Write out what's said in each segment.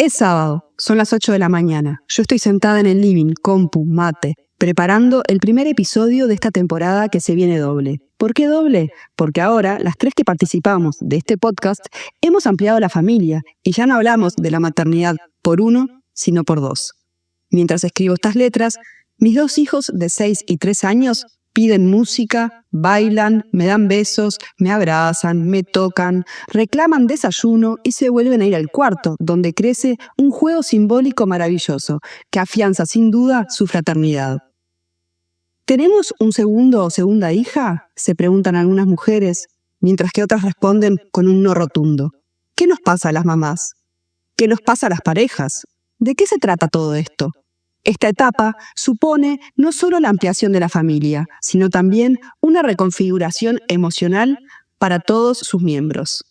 Es sábado, son las 8 de la mañana. Yo estoy sentada en el living, compu, mate, preparando el primer episodio de esta temporada que se viene doble. ¿Por qué doble? Porque ahora, las 3 que participamos de este podcast, hemos ampliado la familia y ya no hablamos de la maternidad por 1, sino por 2. Mientras escribo estas letras, mis 2 hijos de 6 y 3 años piden música, bailan, me dan besos, me abrazan, me tocan, reclaman desayuno y se vuelven a ir al cuarto, donde crece un juego simbólico maravilloso, que afianza sin duda su fraternidad. ¿Tenemos un segundo o segunda hija?, se preguntan algunas mujeres, mientras que otras responden con un no rotundo. ¿Qué nos pasa a las mamás? ¿Qué nos pasa a las parejas? ¿De qué se trata todo esto? Esta etapa supone no solo la ampliación de la familia, sino también una reconfiguración emocional para todos sus miembros.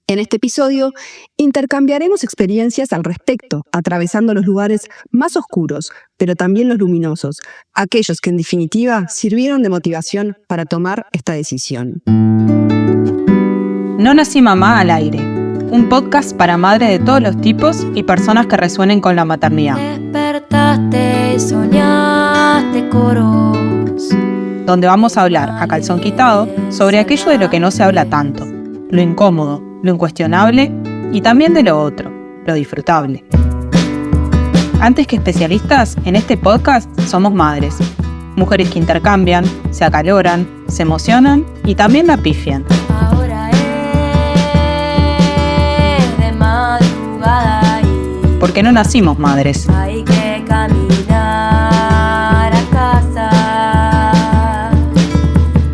En este episodio, intercambiaremos experiencias al respecto, atravesando los lugares más oscuros, pero también los luminosos, aquellos que en definitiva sirvieron de motivación para tomar esta decisión. No nací mamá al aire, un podcast para madres de todos los tipos y personas que resuenen con la maternidad. Despertaste y soñaste coros, Donde vamos a hablar, a calzón quitado, sobre aquello de lo que no se habla tanto, lo incómodo, lo incuestionable y también de lo otro, lo disfrutable. Antes que especialistas, en este podcast somos madres, mujeres que intercambian, se acaloran, se emocionan y también la pifian. ahora es de madrugada y Porque no nacimos madres. hay que caminar a casa,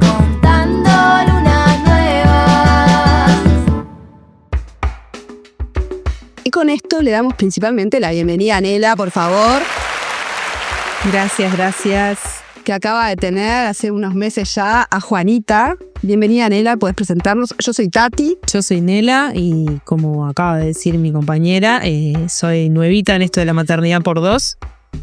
contando lunas nuevas. Y con esto le damos principalmente la bienvenida a Nela, por favor. Gracias. Que acaba de tener hace unos meses ya a Juanita. Bienvenida, Nela, podés presentarnos. Yo soy Tati. Yo soy Nela y como acaba de decir mi compañera, soy nuevita en esto de la maternidad por 2,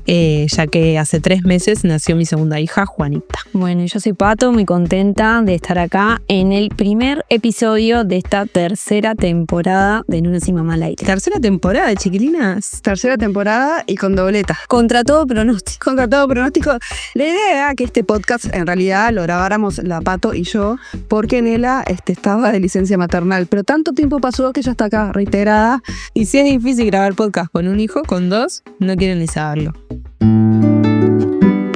ya que hace 3 meses nació mi segunda hija, Juanita. Bueno, yo soy Pato, muy contenta de estar acá en el primer episodio de esta tercera temporada de No nací mamá al aire. Tercera temporada, chiquilinas. Tercera temporada y con dobleta. Contra todo pronóstico. Contra todo pronóstico. La idea era que este podcast en realidad lo grabáramos la Pato y yo, porque Nela estaba de licencia maternal. Pero tanto tiempo pasó que ya está acá reiterada. Y si es difícil grabar podcast con un hijo, con 2, no quieren ni saberlo.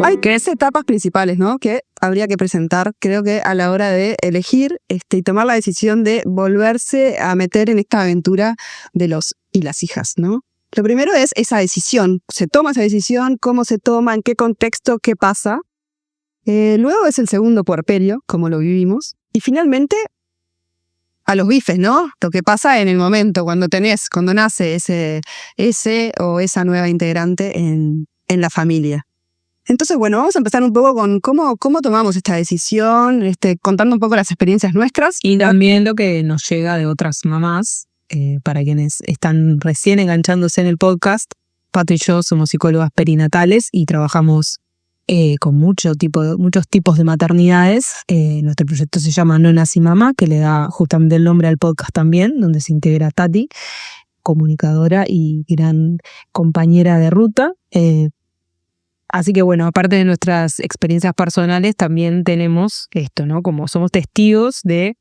Hay 3 etapas principales, ¿no?, que habría que presentar, creo que a la hora de elegir y tomar la decisión de volverse a meter en esta aventura de los y las hijas, ¿no? Lo primero es esa decisión. Se toma esa decisión, cómo se toma, en qué contexto, qué pasa. Luego es el segundo puerperio, como lo vivimos. Y finalmente, a los bifes, ¿no? Lo que pasa en el momento, cuando nace ese o esa nueva integrante en la familia. Entonces, bueno, vamos a empezar un poco con cómo tomamos esta decisión, contando un poco las experiencias nuestras. Y también lo que nos llega de otras mamás, para quienes están recién enganchándose en el podcast. Pato y yo somos psicólogas perinatales y trabajamos con muchos tipos de maternidades. Nuestro proyecto se llama No nací mamá, que le da justamente el nombre al podcast también, donde se integra Tati, comunicadora y gran compañera de ruta. Así que bueno, aparte de nuestras experiencias personales, también tenemos esto, ¿no? Como somos testigos de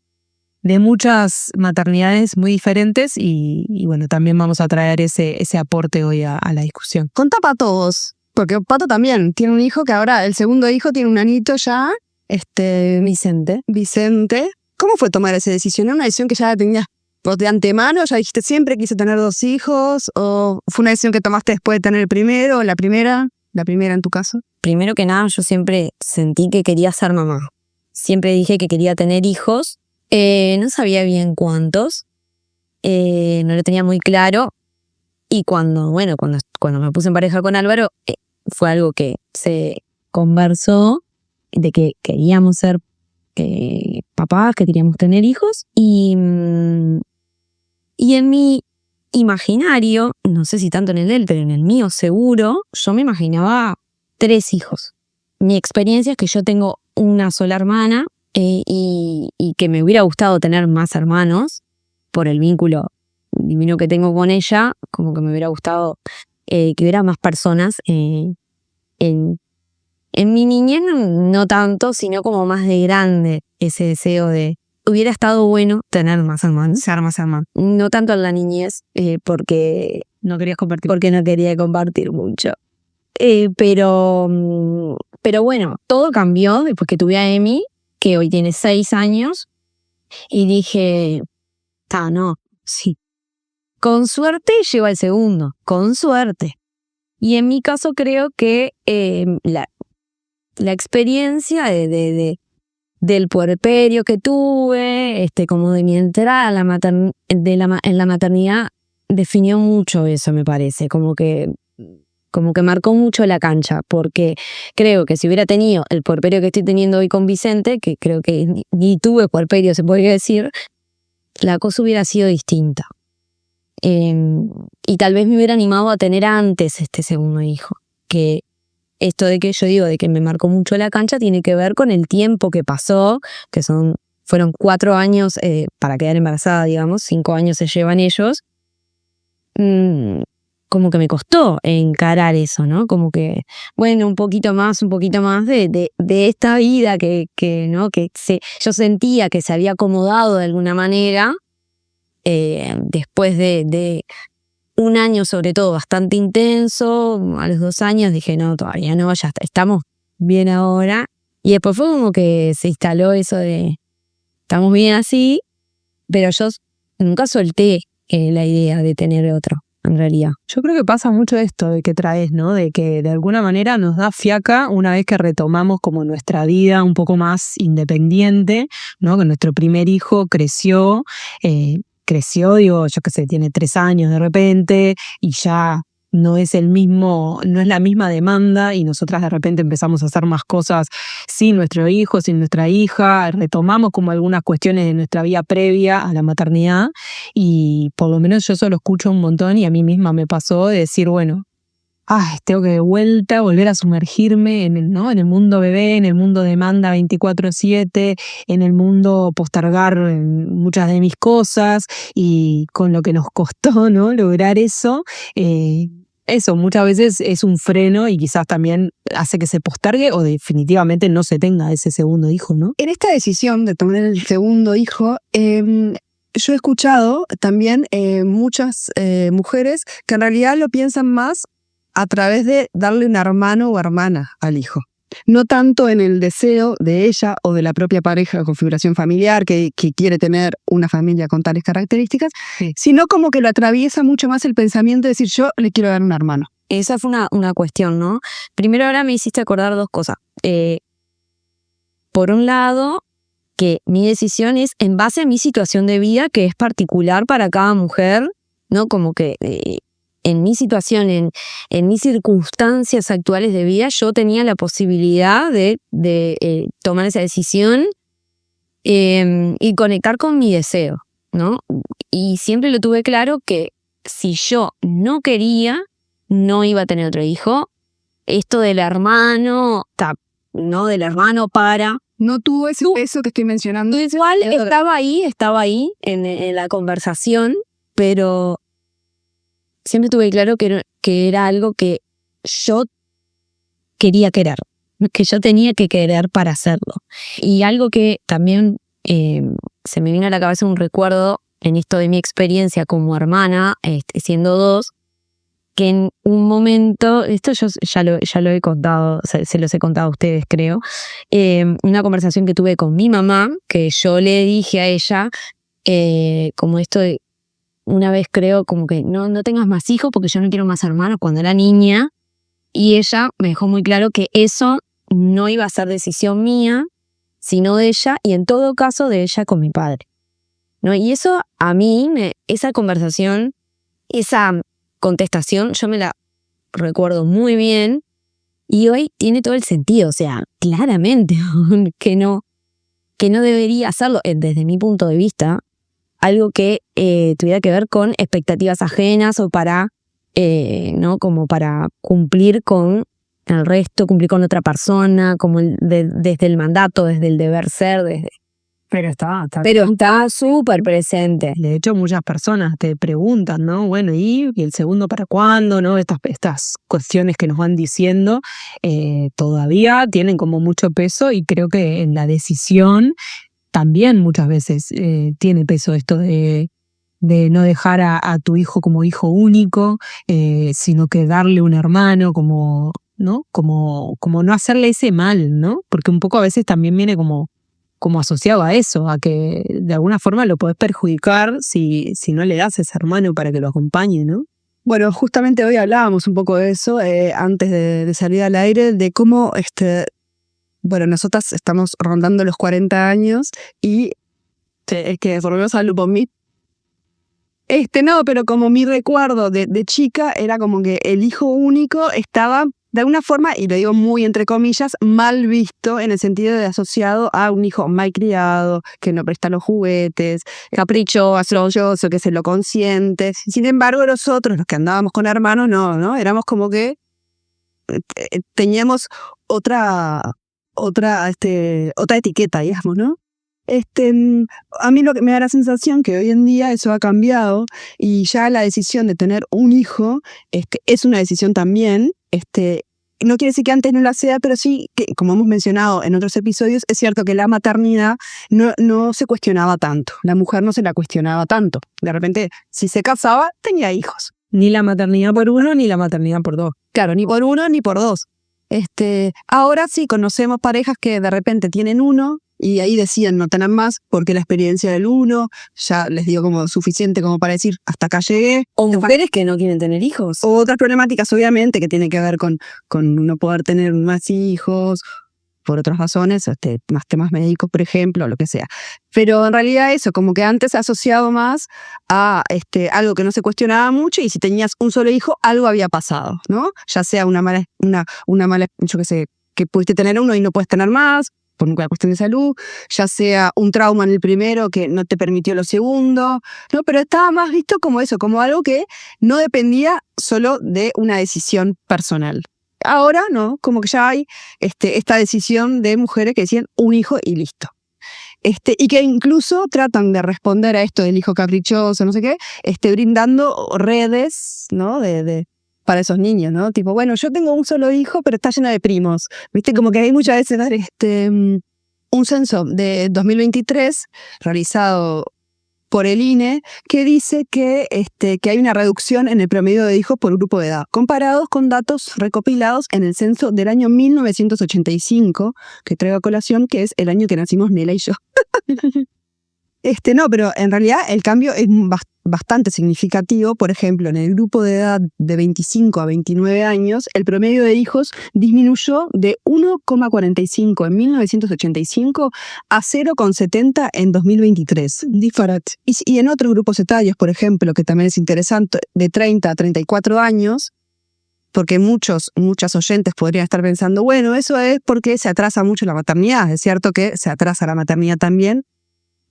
muchas maternidades muy diferentes y bueno, también vamos a traer ese aporte hoy a la discusión. Contá para todos, porque Pato también tiene un hijo que ahora, el segundo hijo, tiene un anito ya, Vicente. ¿Cómo fue tomar esa decisión? ¿Era una decisión que ya la tenías de antemano? ¿Ya dijiste siempre quise tener 2 hijos? ¿O fue una decisión que tomaste después de tener el primero o la primera en tu caso? Primero que nada, yo siempre sentí que quería ser mamá. Siempre dije que quería tener hijos. No sabía bien cuántos. No lo tenía muy claro. Y cuando me puse en pareja con Álvaro, fue algo que se conversó de que queríamos ser papás, que queríamos tener hijos. Y en mi imaginario, no sé si tanto en el de él, pero en el mío seguro, yo me imaginaba 3 hijos. Mi experiencia es que yo tengo una sola hermana y que me hubiera gustado tener más hermanos por el vínculo divino que tengo con ella, como que me hubiera gustado que hubiera más personas en mi niñez, no tanto, sino como más de grande, ese deseo de, hubiera estado bueno tener más hermanos. Ser más hermano. No tanto en la niñez, porque No querías compartir. no quería compartir mucho. Pero bueno, todo cambió después que tuve a Emi, que hoy tiene 6 años, y dije, no, sí. Con suerte lleva el segundo, con suerte. Y en mi caso creo que la experiencia del puerperio que tuve, como de mi entrada a en la maternidad, definió mucho eso, me parece, como que marcó mucho la cancha, porque creo que si hubiera tenido el puerperio que estoy teniendo hoy con Vicente, que creo que ni tuve puerperio, se podría decir, la cosa hubiera sido distinta. Y tal vez me hubiera animado a tener antes este segundo hijo, que esto de que yo digo, de que me marcó mucho la cancha, tiene que ver con el tiempo que pasó, que fueron 4 años para quedar embarazada, digamos, 5 años se llevan ellos. Como que me costó encarar eso, ¿no? Como que, bueno, un poquito más de esta vida ¿no? Yo sentía que se había acomodado de alguna manera, después de un año sobre todo bastante intenso. A los 2 años dije, no, todavía no, ya estamos bien ahora. Y después fue como que se instaló eso de, estamos bien así, pero yo nunca solté la idea de tener otro, en realidad. Yo creo que pasa mucho esto de que traes, ¿no? De que de alguna manera nos da fiaca una vez que retomamos como nuestra vida un poco más independiente, ¿no? Que nuestro primer hijo creció, digo, yo qué sé, tiene 3 años de repente y ya no es la misma demanda, y nosotras de repente empezamos a hacer más cosas sin nuestro hijo, sin nuestra hija, retomamos como algunas cuestiones de nuestra vida previa a la maternidad, y por lo menos yo eso lo escucho un montón, y a mí misma me pasó de decir, bueno, tengo que de vuelta volver a sumergirme en el mundo bebé, en el mundo demanda 24/7, en el mundo postergar muchas de mis cosas, y con lo que nos costó, ¿no? Lograr eso. Eso muchas veces es un freno y quizás también hace que se postergue o definitivamente no se tenga ese segundo hijo, ¿no? En esta decisión de tomar el segundo hijo, yo he escuchado también muchas mujeres que en realidad lo piensan más a través de darle un hermano o hermana al hijo. No tanto en el deseo de ella o de la propia pareja de configuración familiar que quiere tener una familia con tales características, Sí. sino como que lo atraviesa mucho más el pensamiento de decir, yo le quiero dar un hermano. Esa fue una cuestión, ¿no? Primero, ahora me hiciste acordar 2 cosas. Por un lado, que mi decisión es en base a mi situación de vida, que es particular para cada mujer, ¿no? Como que en mi situación, en mis circunstancias actuales de vida, yo tenía la posibilidad de tomar esa decisión y conectar con mi deseo, ¿no? Y siempre lo tuve claro que si yo no quería, no iba a tener otro hijo. Esto del hermano, ¿no? Del hermano para... No tuvo ese peso que estoy mencionando. Igual estaba ahí en la conversación, pero siempre tuve claro que era algo que yo quería querer, que yo tenía que querer para hacerlo. Y algo que también se me viene a la cabeza un recuerdo en esto de mi experiencia como hermana, siendo 2, que en un momento, esto yo ya lo he contado, se los he contado a ustedes, creo, una conversación que tuve con mi mamá, que yo le dije a ella, como esto de, una vez creo, como que no tengas más hijos porque yo no quiero más hermanos, cuando era niña, y ella me dejó muy claro que eso no iba a ser decisión mía, sino de ella, y en todo caso de ella con mi padre, ¿no? Y eso a mí, esa conversación, esa contestación, yo me la recuerdo muy bien, y hoy tiene todo el sentido, o sea, claramente que no debería hacerlo, desde mi punto de vista, algo que tuviera que ver con expectativas ajenas o para, ¿no? Como para cumplir con el resto, cumplir con otra persona, como desde el mandato, desde el deber ser, desde Pero está. Pero está súper presente. De hecho, muchas personas te preguntan, ¿no? Bueno, ¿y el segundo para cuándo? ¿No? Estas cuestiones que nos van diciendo todavía tienen como mucho peso, y creo que en la decisión también muchas veces tiene peso esto de no dejar a tu hijo como hijo único, sino que darle un hermano como, ¿no? Como no hacerle ese mal, ¿no? Porque un poco a veces también viene como asociado a eso, a que de alguna forma lo podés perjudicar si no le das ese hermano para que lo acompañe, ¿no? Bueno, justamente hoy hablábamos un poco de eso, antes de salir al aire, de cómo, bueno, nosotras estamos rondando los 40 años y es que volvemos al Lupo Meet. No, pero como mi recuerdo de chica era como que el hijo único estaba, de alguna forma, y lo digo muy entre comillas, mal visto en el sentido de asociado a un hijo mal criado, que no presta los juguetes, caprichoso, que se lo consiente. Sin embargo, nosotros, los que andábamos con hermanos, no, éramos como que teníamos otra etiqueta, digamos, ¿no? A mí lo que me da la sensación que hoy en día eso ha cambiado y ya la decisión de tener un hijo es una decisión también. No quiere decir que antes no la sea, pero sí que, como hemos mencionado en otros episodios, es cierto que la maternidad no se cuestionaba tanto. La mujer no se la cuestionaba tanto. De repente, si se casaba, tenía hijos. Ni la maternidad por uno, ni la maternidad por dos. Claro, ni por uno, ni por dos. Ahora sí conocemos parejas que de repente tienen uno y ahí deciden no tener más porque la experiencia del uno ya les dio como suficiente como para decir hasta acá llegué. O mujeres que no quieren tener hijos. O otras problemáticas obviamente que tienen que ver con no poder tener más hijos por otras razones, más temas médicos, por ejemplo, lo que sea. Pero en realidad eso, como que antes se asociado más a algo que no se cuestionaba mucho, y si tenías un solo hijo, algo había pasado, ¿no? Ya sea una mala, yo qué sé, que pudiste tener uno y no puedes tener más, por una cuestión de salud, ya sea un trauma en el primero que no te permitió lo segundo, ¿no? Pero estaba más visto como eso, como algo que no dependía solo de una decisión personal. Ahora no, como que ya hay esta decisión de mujeres que decían un hijo y listo. Y que incluso tratan de responder a esto del hijo caprichoso, no sé qué, brindando redes, ¿no? Para esos niños, ¿no? Tipo, bueno, yo tengo un solo hijo, pero está lleno de primos. ¿Viste? Como que hay muchas veces un censo de 2023 realizado por el INE, que dice que hay una reducción en el promedio de hijos por grupo de edad, comparados con datos recopilados en el censo del año 1985, que traigo a colación, que es el año que nacimos Nela y yo. No, pero en realidad el cambio es bastante significativo. Por ejemplo, en el grupo de edad de 25 a 29 años, el promedio de hijos disminuyó de 1,45 en 1985 a 0,70 en 2023. Disparate. Y en otros grupos etarios, por ejemplo, que también es interesante, de 30 a 34 años, porque muchas oyentes podrían estar pensando, bueno, eso es porque se atrasa mucho la maternidad. Es cierto que se atrasa la maternidad también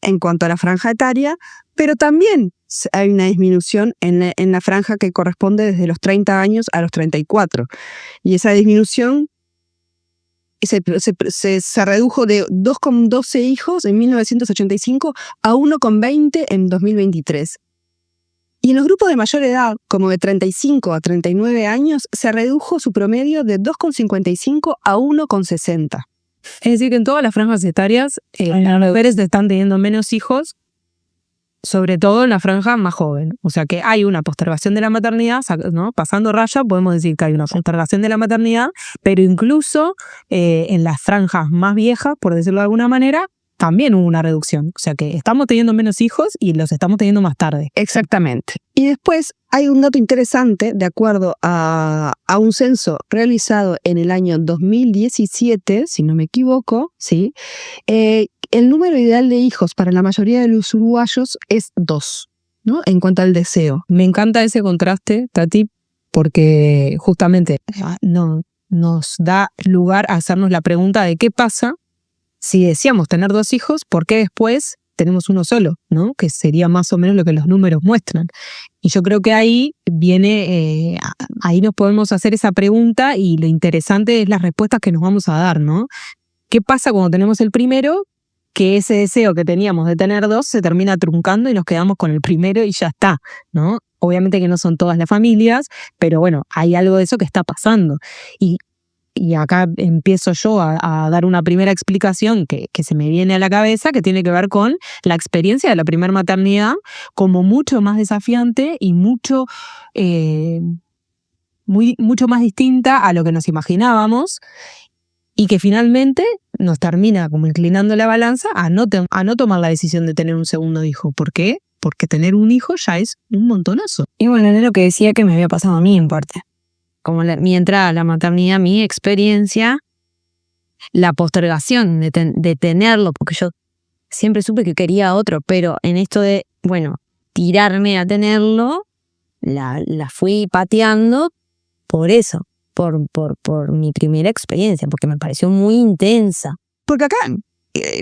en cuanto a la franja etaria, pero también hay una disminución en la franja que corresponde desde los 30 años a los 34. Y esa disminución se redujo de 2,12 hijos en 1985 a 1,20 en 2023. Y en los grupos de mayor edad, como de 35 a 39 años, se redujo su promedio de 2,55 a 1,60. Es decir, que en todas las franjas etarias, las mujeres están teniendo menos hijos, sobre todo en la franja más joven. O sea que hay una postergación de la maternidad, ¿no? Pasando raya, podemos decir que hay una postergación de la maternidad, pero incluso en las franjas más viejas, por decirlo de alguna manera, también hubo una reducción. O sea que estamos teniendo menos hijos y los estamos teniendo más tarde. Exactamente. Y después hay un dato interesante, de acuerdo a un censo realizado en el año 2017, si no me equivoco, ¿sí? El número ideal de hijos para la mayoría de los uruguayos es 2, ¿no? En cuanto al deseo. Me encanta ese contraste, Tati, porque justamente nos da lugar a hacernos la pregunta de qué pasa si deseamos tener 2 hijos, ¿por qué después tenemos uno solo? ¿No? Que sería más o menos lo que los números muestran. Y yo creo que ahí viene, ahí nos podemos hacer esa pregunta, y lo interesante es las respuestas que nos vamos a dar, ¿no? ¿Qué pasa cuando tenemos el primero? que ese deseo que teníamos de tener 2 se termina truncando y nos quedamos con el primero y ya está, ¿no? Obviamente que no son todas las familias, pero bueno, hay algo de eso que está pasando. Y acá empiezo yo a dar una primera explicación que se me viene a la cabeza, que tiene que ver con la experiencia de la primera maternidad como mucho más desafiante y mucho más distinta a lo que nos imaginábamos, y que finalmente nos termina como inclinando la balanza a no tomar la decisión de tener un segundo hijo. ¿Por qué? Porque tener un hijo ya es un montonazo. Y bueno, era lo que decía que me había pasado a mí en parte. Como mi entrada a la maternidad, mi experiencia, la postergación de tenerlo, porque yo siempre supe que quería otro, pero en esto de, bueno, tirarme a tenerlo, la fui pateando por eso, por mi primera experiencia, porque me pareció muy intensa. Porque acá,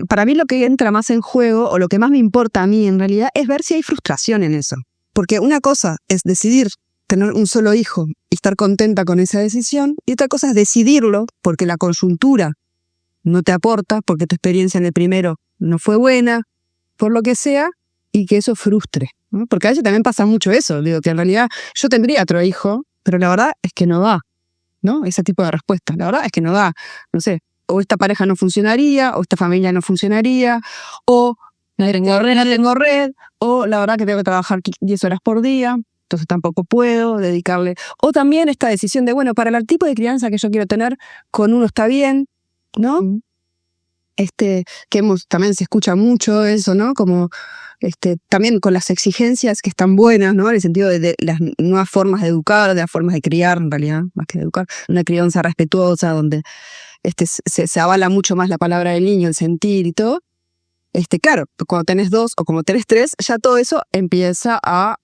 para mí lo que entra más en juego, o lo que más me importa a mí en realidad, es ver si hay frustración en eso. Porque una cosa es decidir tener un solo hijo y estar contenta con esa decisión, y otra cosa es decidirlo porque la coyuntura no te aporta, porque tu experiencia en el primero no fue buena, por lo que sea, y que eso frustre, ¿no? Porque a veces también pasa mucho eso, digo, que en realidad yo tendría otro hijo, pero la verdad es que no da, ¿no? Ese tipo de respuestas, la verdad es que no da, no sé, o esta pareja no funcionaría, o esta familia no funcionaría, o no tengo red, o la verdad que tengo que trabajar 10 horas por día, entonces tampoco puedo dedicarle. O también esta decisión de, bueno, para el tipo de crianza que yo quiero tener, con uno está bien, ¿no? También se escucha mucho eso, ¿no? Como también con las exigencias que están buenas, ¿no? En el sentido de las nuevas formas de educar, de las formas de criar, en realidad, más que de educar. Una crianza respetuosa, donde se avala mucho más la palabra del niño, el sentir y todo. Claro, cuando tenés 2 o como tenés 3, ya todo eso empieza a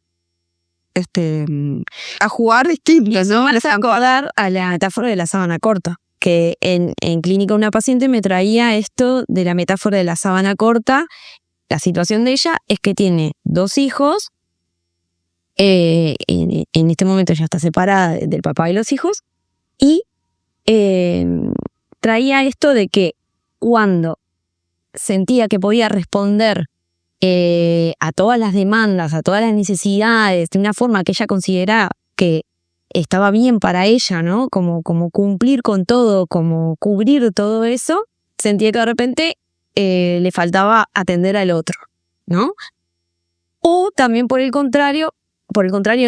jugar distinto, ¿no? Me hace acordar a la metáfora de la sábana corta, que en clínica una paciente me traía esto de la metáfora de la sábana corta. La situación de ella es que tiene 2 hijos, en este momento ya está separada del papá y los hijos, y traía esto de que cuando sentía que podía responder a todas las demandas, a todas las necesidades, de una forma que ella consideraba que estaba bien para ella, ¿no? Como cumplir con todo, como cubrir todo eso, sentía que de repente le faltaba atender al otro, ¿no? O también por el contrario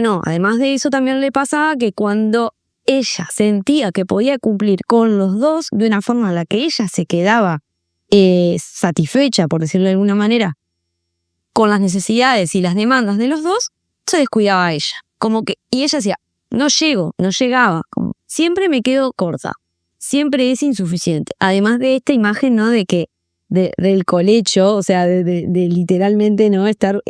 no, además de eso también le pasaba que cuando ella sentía que podía cumplir con los 2 de una forma en la que ella se quedaba satisfecha, por decirlo de alguna manera, con las necesidades y las demandas de los 2, se descuidaba a ella. Y ella decía, no llegaba, como siempre me quedo corta, siempre es insuficiente. Además de esta imagen, ¿no? De que del colecho, o sea, de literalmente, ¿no? Estar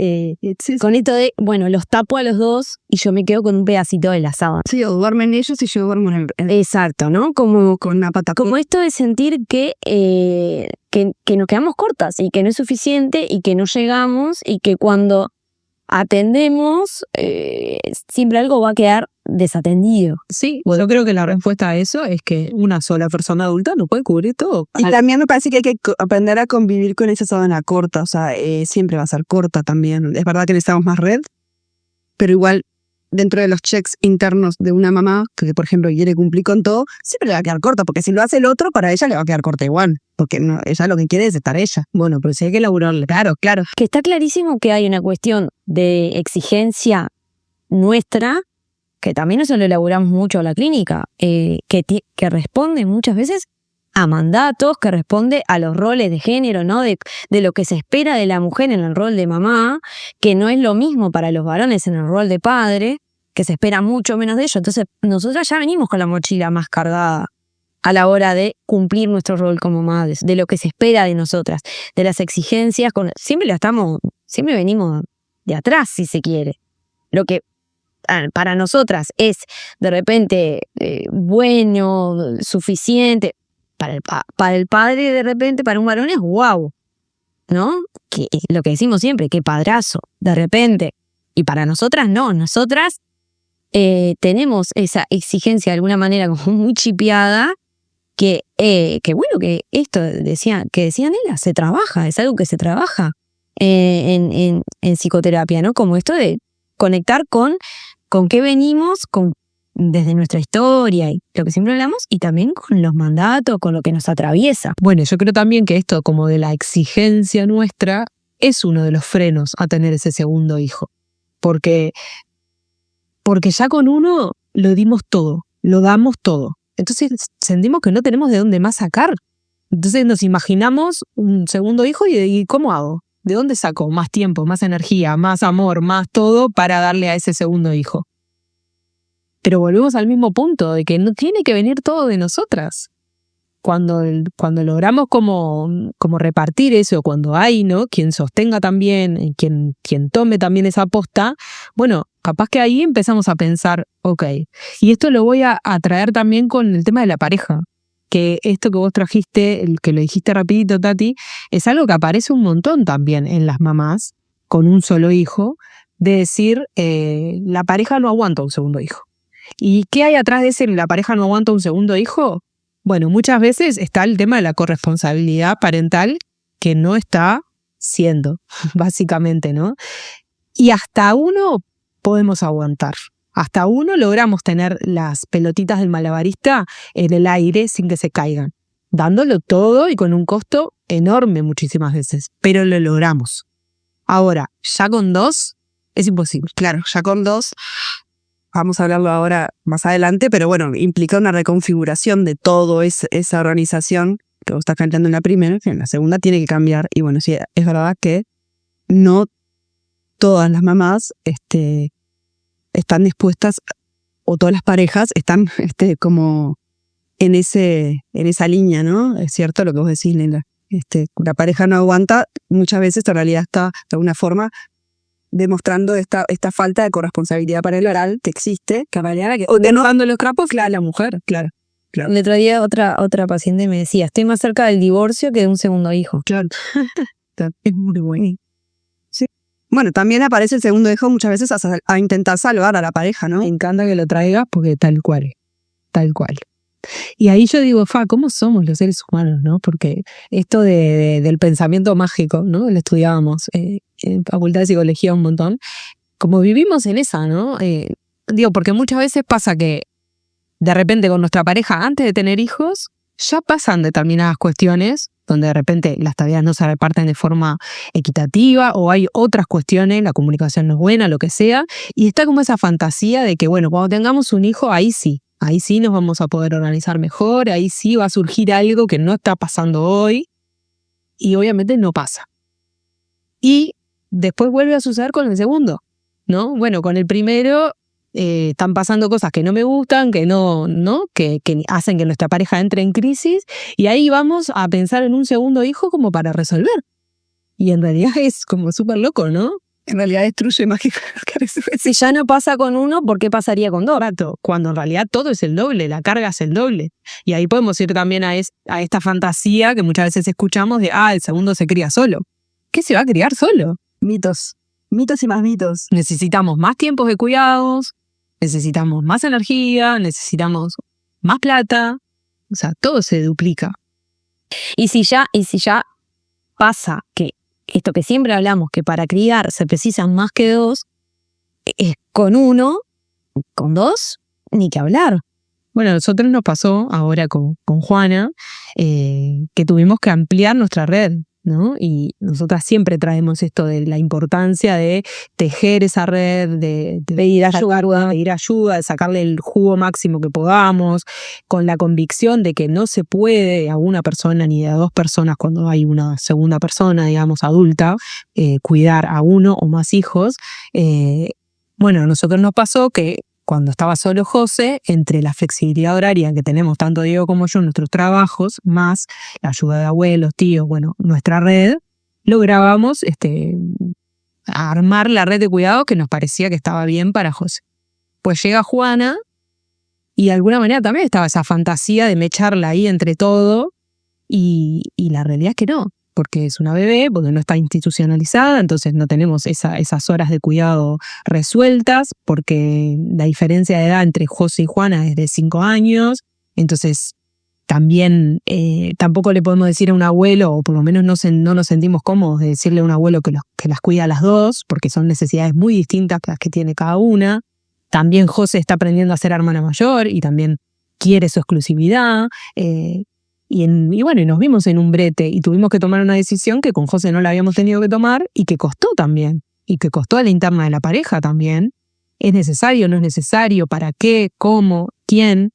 con esto de, bueno, los tapo a los 2 y yo me quedo con un pedacito de la sábana. Sí, o duermen ellos y yo duermo en el... Exacto, ¿no? Como con una pata. Como esto de sentir que nos quedamos cortas y que no es suficiente y que no llegamos y que cuando atendemos siempre algo va a quedar desatendido. Sí, yo creo que la respuesta a eso es que una sola persona adulta no puede cubrir todo. Y también me parece que hay que aprender a convivir con esa sábana corta, o sea, siempre va a ser corta también. Es verdad que necesitamos más red, pero igual dentro de los checks internos de una mamá, que por ejemplo quiere cumplir con todo, siempre le va a quedar corta, porque si lo hace el otro, para ella le va a quedar corta igual, porque no, ella lo que quiere es estar ella. Bueno, pero sí hay que laburarle. Claro. Que está clarísimo que hay una cuestión de exigencia nuestra, que también eso lo elaboramos mucho a la clínica, que responde muchas veces a mandatos, que responde a los roles de género, ¿no? De lo que se espera de la mujer en el rol de mamá, que no es lo mismo para los varones en el rol de padre, que se espera mucho menos de ellos. Entonces, nosotras ya venimos con la mochila más cargada a la hora de cumplir nuestro rol como madres, de lo que se espera de nosotras, de las exigencias, siempre venimos de atrás, si se quiere. Lo que para nosotras es de repente bueno, suficiente, para el padre de repente, para un varón es guau, ¿no? Que lo que decimos siempre, qué padrazo, de repente. Y para nosotras no, nosotras tenemos esa exigencia de alguna manera como muy chipeada bueno, que esto decían ellas, se trabaja, es algo que se trabaja en psicoterapia, ¿no? Como esto de conectar con qué venimos, desde nuestra historia y lo que siempre hablamos, y también con los mandatos, con lo que nos atraviesa. Bueno, yo creo también que esto como de la exigencia nuestra es uno de los frenos a tener ese segundo hijo. Porque ya con uno lo dimos todo, lo damos todo. Entonces sentimos que no tenemos de dónde más sacar. Entonces nos imaginamos un segundo hijo y ¿cómo hago? ¿De dónde saco más tiempo, más energía, más amor, más todo para darle a ese segundo hijo? Pero volvemos al mismo punto de que no tiene que venir todo de nosotras. Cuando logramos como repartir eso, cuando hay, ¿no?, quien sostenga también, quien tome también esa posta, bueno, capaz que ahí empezamos a pensar, ok, y esto lo voy a traer también con el tema de la pareja, que esto que vos trajiste, el que lo dijiste rapidito, Tati, es algo que aparece un montón también en las mamás con un solo hijo, de decir, la pareja no aguanta un segundo hijo. ¿Y qué hay atrás de ese la pareja no aguanta un segundo hijo? Bueno, muchas veces está el tema de la corresponsabilidad parental que no está siendo, básicamente, ¿no? Y hasta uno podemos aguantar. Hasta uno logramos tener las pelotitas del malabarista en el aire sin que se caigan, dándolo todo y con un costo enorme muchísimas veces, pero lo logramos. Ahora, ya con 2 es imposible. Claro, ya con 2, vamos a hablarlo ahora más adelante, pero bueno, implica una reconfiguración de toda esa organización que vos estás planteando en la primera, que en la segunda tiene que cambiar. Y bueno, sí, es verdad que no todas las mamás están dispuestas, o todas las parejas están como en esa línea, ¿no? Es cierto lo que vos decís, Linda. La pareja no aguanta, muchas veces en realidad está de alguna forma demostrando esta falta de corresponsabilidad parental que existe, que en realidad Dando los crapos a la mujer. Claro. El otro día otra paciente me decía, estoy más cerca del divorcio que de un segundo hijo. Claro. Es muy bueno. Sí. Bueno, también aparece el segundo hijo muchas veces a intentar salvar a la pareja, ¿no? Me encanta que lo traigas porque tal cual. Y ahí yo digo, ¿cómo somos los seres humanos, no? Porque esto del pensamiento mágico, ¿no? Lo estudiábamos en Facultad de Psicología un montón. Como vivimos en esa, ¿no? Porque muchas veces pasa que de repente con nuestra pareja, antes de tener hijos, ya pasan determinadas cuestiones donde de repente las tareas no se reparten de forma equitativa o hay otras cuestiones, la comunicación no es buena, lo que sea, y está como esa fantasía de que, bueno, cuando tengamos un hijo, ahí sí nos vamos a poder organizar mejor, ahí sí va a surgir algo que no está pasando hoy, y obviamente no pasa. Y después vuelve a suceder con el segundo, ¿no? Bueno, con el primero están pasando cosas que no me gustan, que que hacen que nuestra pareja entre en crisis, y ahí vamos a pensar en un segundo hijo como para resolver. Y en realidad es como súper loco, ¿no? En realidad destruye mágica. Si ya no pasa con uno, ¿por qué pasaría con 2? Cuando en realidad todo es el doble, la carga es el doble. Y ahí podemos ir también a esta fantasía que muchas veces escuchamos de, el segundo se cría solo. ¿Qué se va a criar solo? Mitos y más mitos. Necesitamos más tiempos de cuidados, necesitamos más energía, necesitamos más plata. O sea, todo se duplica. Y si ya pasa que esto que siempre hablamos, que para criar se precisan más que 2, con 1, con 2, ni que hablar. Bueno, a nosotros nos pasó ahora con Juana, que tuvimos que ampliar nuestra red, ¿no? Y nosotras siempre traemos esto de la importancia de tejer esa red, de pedir ayuda, de sacarle el jugo máximo que podamos, con la convicción de que no se puede a una persona ni a 2 personas cuando hay una segunda persona, digamos, adulta, cuidar a 1 o más hijos. Bueno, a nosotros nos pasó que cuando estaba solo José, entre la flexibilidad horaria que tenemos tanto Diego como yo en nuestros trabajos, más la ayuda de abuelos, tíos, bueno, nuestra red, lográbamos armar la red de cuidado que nos parecía que estaba bien para José. Pues llega Juana y de alguna manera también estaba esa fantasía de mecharla ahí entre todo y la realidad es que no, porque es una bebé, porque no está institucionalizada, entonces no tenemos esas horas de cuidado resueltas, porque la diferencia de edad entre José y Juana es de 5 años, entonces también tampoco le podemos decir a un abuelo, o por lo menos no nos sentimos cómodos de decirle a un abuelo que las cuida a las dos, porque son necesidades muy distintas las que tiene cada una. También José está aprendiendo a ser hermana mayor y también quiere su exclusividad. Y bueno, y nos vimos en un brete y tuvimos que tomar una decisión que con José no la habíamos tenido que tomar y que costó también. Y que costó a la interna de la pareja también. ¿Es necesario? ¿No es necesario? ¿Para qué? ¿Cómo? ¿Quién?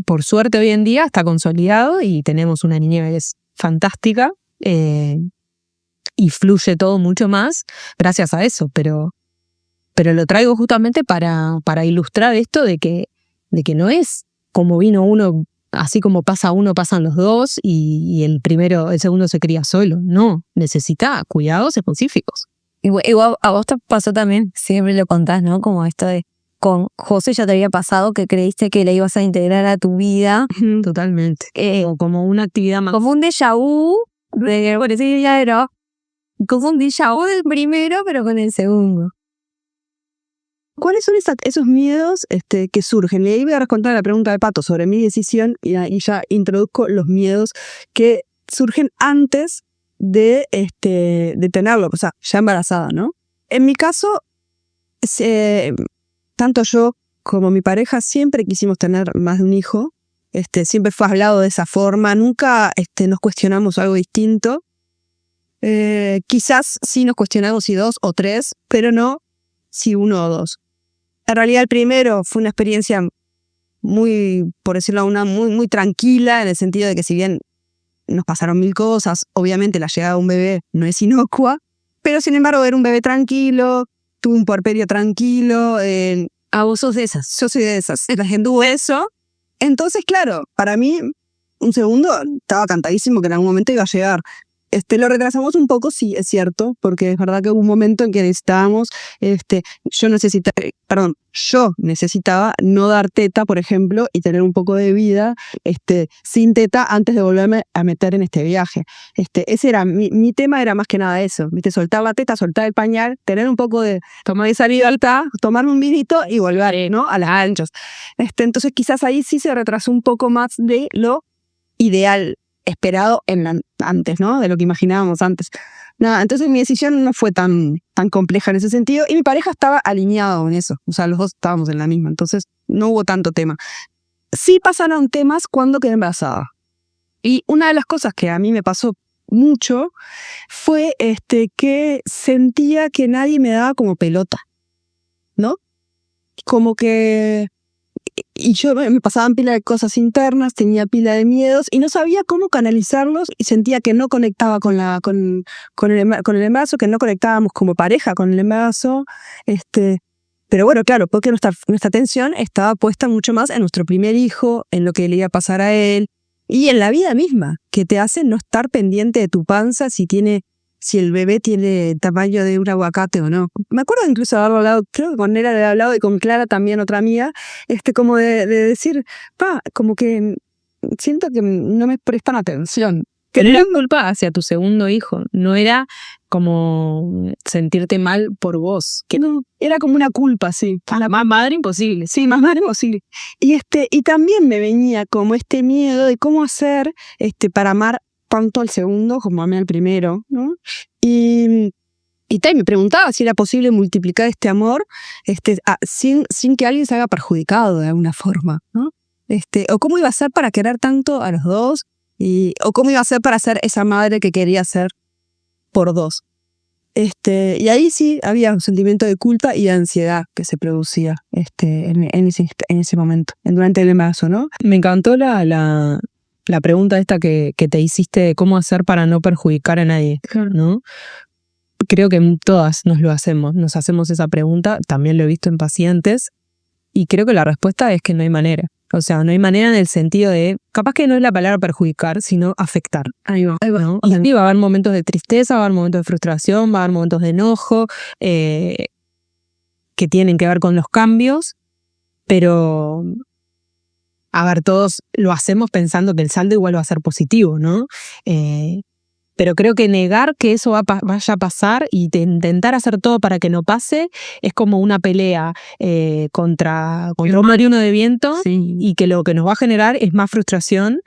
Por suerte hoy en día está consolidado y tenemos una niña que es fantástica y fluye todo mucho más gracias a eso. Pero lo traigo justamente para ilustrar esto de que no es como vino uno, así como pasa uno, pasan los dos y el segundo se cría solo. No, necesita cuidados específicos. Igual a vos te pasó también, siempre lo contás, ¿no? Como esto de, con José ya te había pasado que creíste que le ibas a integrar a tu vida. Totalmente. O como una actividad más. Como un déjà vu, por eso ya era como un déjà vu del primero, pero con el segundo. ¿Cuáles son esos miedos que surgen? Y ahí voy a responder a la pregunta de Pato sobre mi decisión y ya introduzco los miedos que surgen antes de tenerlo, o sea, ya embarazada, ¿no? En mi caso, tanto yo como mi pareja siempre quisimos tener más de un hijo. Siempre fue hablado de esa forma, nunca nos cuestionamos algo distinto. Quizás sí nos cuestionamos si 2 o 3, pero no si 1 o 2. En realidad el primero fue una experiencia muy, por decirlo muy tranquila, en el sentido de que si bien nos pasaron 1000 cosas, obviamente la llegada de un bebé no es inocua, pero sin embargo era un bebé tranquilo, tuve un puerperio tranquilo. Vos sos de esas. Yo soy de esas. La gente tuvo eso. Entonces, claro, para mí, un segundo estaba cantadísimo que en algún momento iba a llegar. Lo retrasamos un poco, sí, es cierto, porque es verdad que hubo un momento en que necesitábamos, yo necesitaba no dar teta, por ejemplo, y tener un poco de vida, sin teta antes de volverme a meter en este viaje. Ese era, mi tema era más que nada eso, ¿viste? Soltar la teta, soltar el pañal, tener un poco de tomar esa libertad, tomarme un vinito y volver, ¿no? A las anchas. Entonces quizás ahí sí se retrasó un poco más de lo ideal esperado antes, ¿no? De lo que imaginábamos antes. Nada, entonces mi decisión no fue tan compleja en ese sentido y mi pareja estaba alineado en eso. O sea, los dos estábamos en la misma, entonces no hubo tanto tema. Sí pasaron temas cuando quedé embarazada. Y una de las cosas que a mí me pasó mucho fue que sentía que nadie me daba como pelota, ¿no? Como que... Y yo me pasaban pila de cosas internas, tenía pila de miedos y no sabía cómo canalizarlos y sentía que no conectaba con el embarazo, que no conectábamos como pareja con el embarazo. Pero bueno, claro, porque nuestra atención estaba puesta mucho más en nuestro primer hijo, en lo que le iba a pasar a él y en la vida misma, que te hace no estar pendiente de tu panza si el bebé tiene tamaño de un aguacate o no. Me acuerdo incluso de haberlo hablado, creo que con Nera le he hablado y con Clara también, otra amiga, como de decir, como que siento que no me prestan atención. Pero era culpa hacia tu segundo hijo, no era como sentirte mal por vos. Que no, era como una culpa, sí. Más madre imposible. Sí, más madre imposible. Y también me venía como este miedo de cómo hacer para amar tanto al segundo como amé al primero, ¿no? Y me preguntaba si era posible multiplicar este amor sin que alguien se haga perjudicado de alguna forma, ¿no? O cómo iba a ser para querer tanto a los dos, o cómo iba a ser para ser esa madre que quería ser por dos. Y ahí sí había un sentimiento de culpa y de ansiedad que se producía en ese momento, durante el embarazo, ¿no? Me encantó la pregunta esta que te hiciste de cómo hacer para no perjudicar a nadie, ¿no? Creo que todas nos hacemos esa pregunta, también lo he visto en pacientes, y creo que la respuesta es que no hay manera. O sea, no hay manera en el sentido de, capaz que no es la palabra perjudicar, sino afectar. Ahí va. ¿No? Y va a haber momentos de tristeza, va a haber momentos de frustración, va a haber momentos de enojo, que tienen que ver con los cambios, pero... A ver, todos lo hacemos pensando que el saldo igual va a ser positivo, ¿no? pero creo que negar que eso vaya a pasar y intentar hacer todo para que no pase es como una pelea contra un molino de viento, y que lo que nos va a generar es más frustración.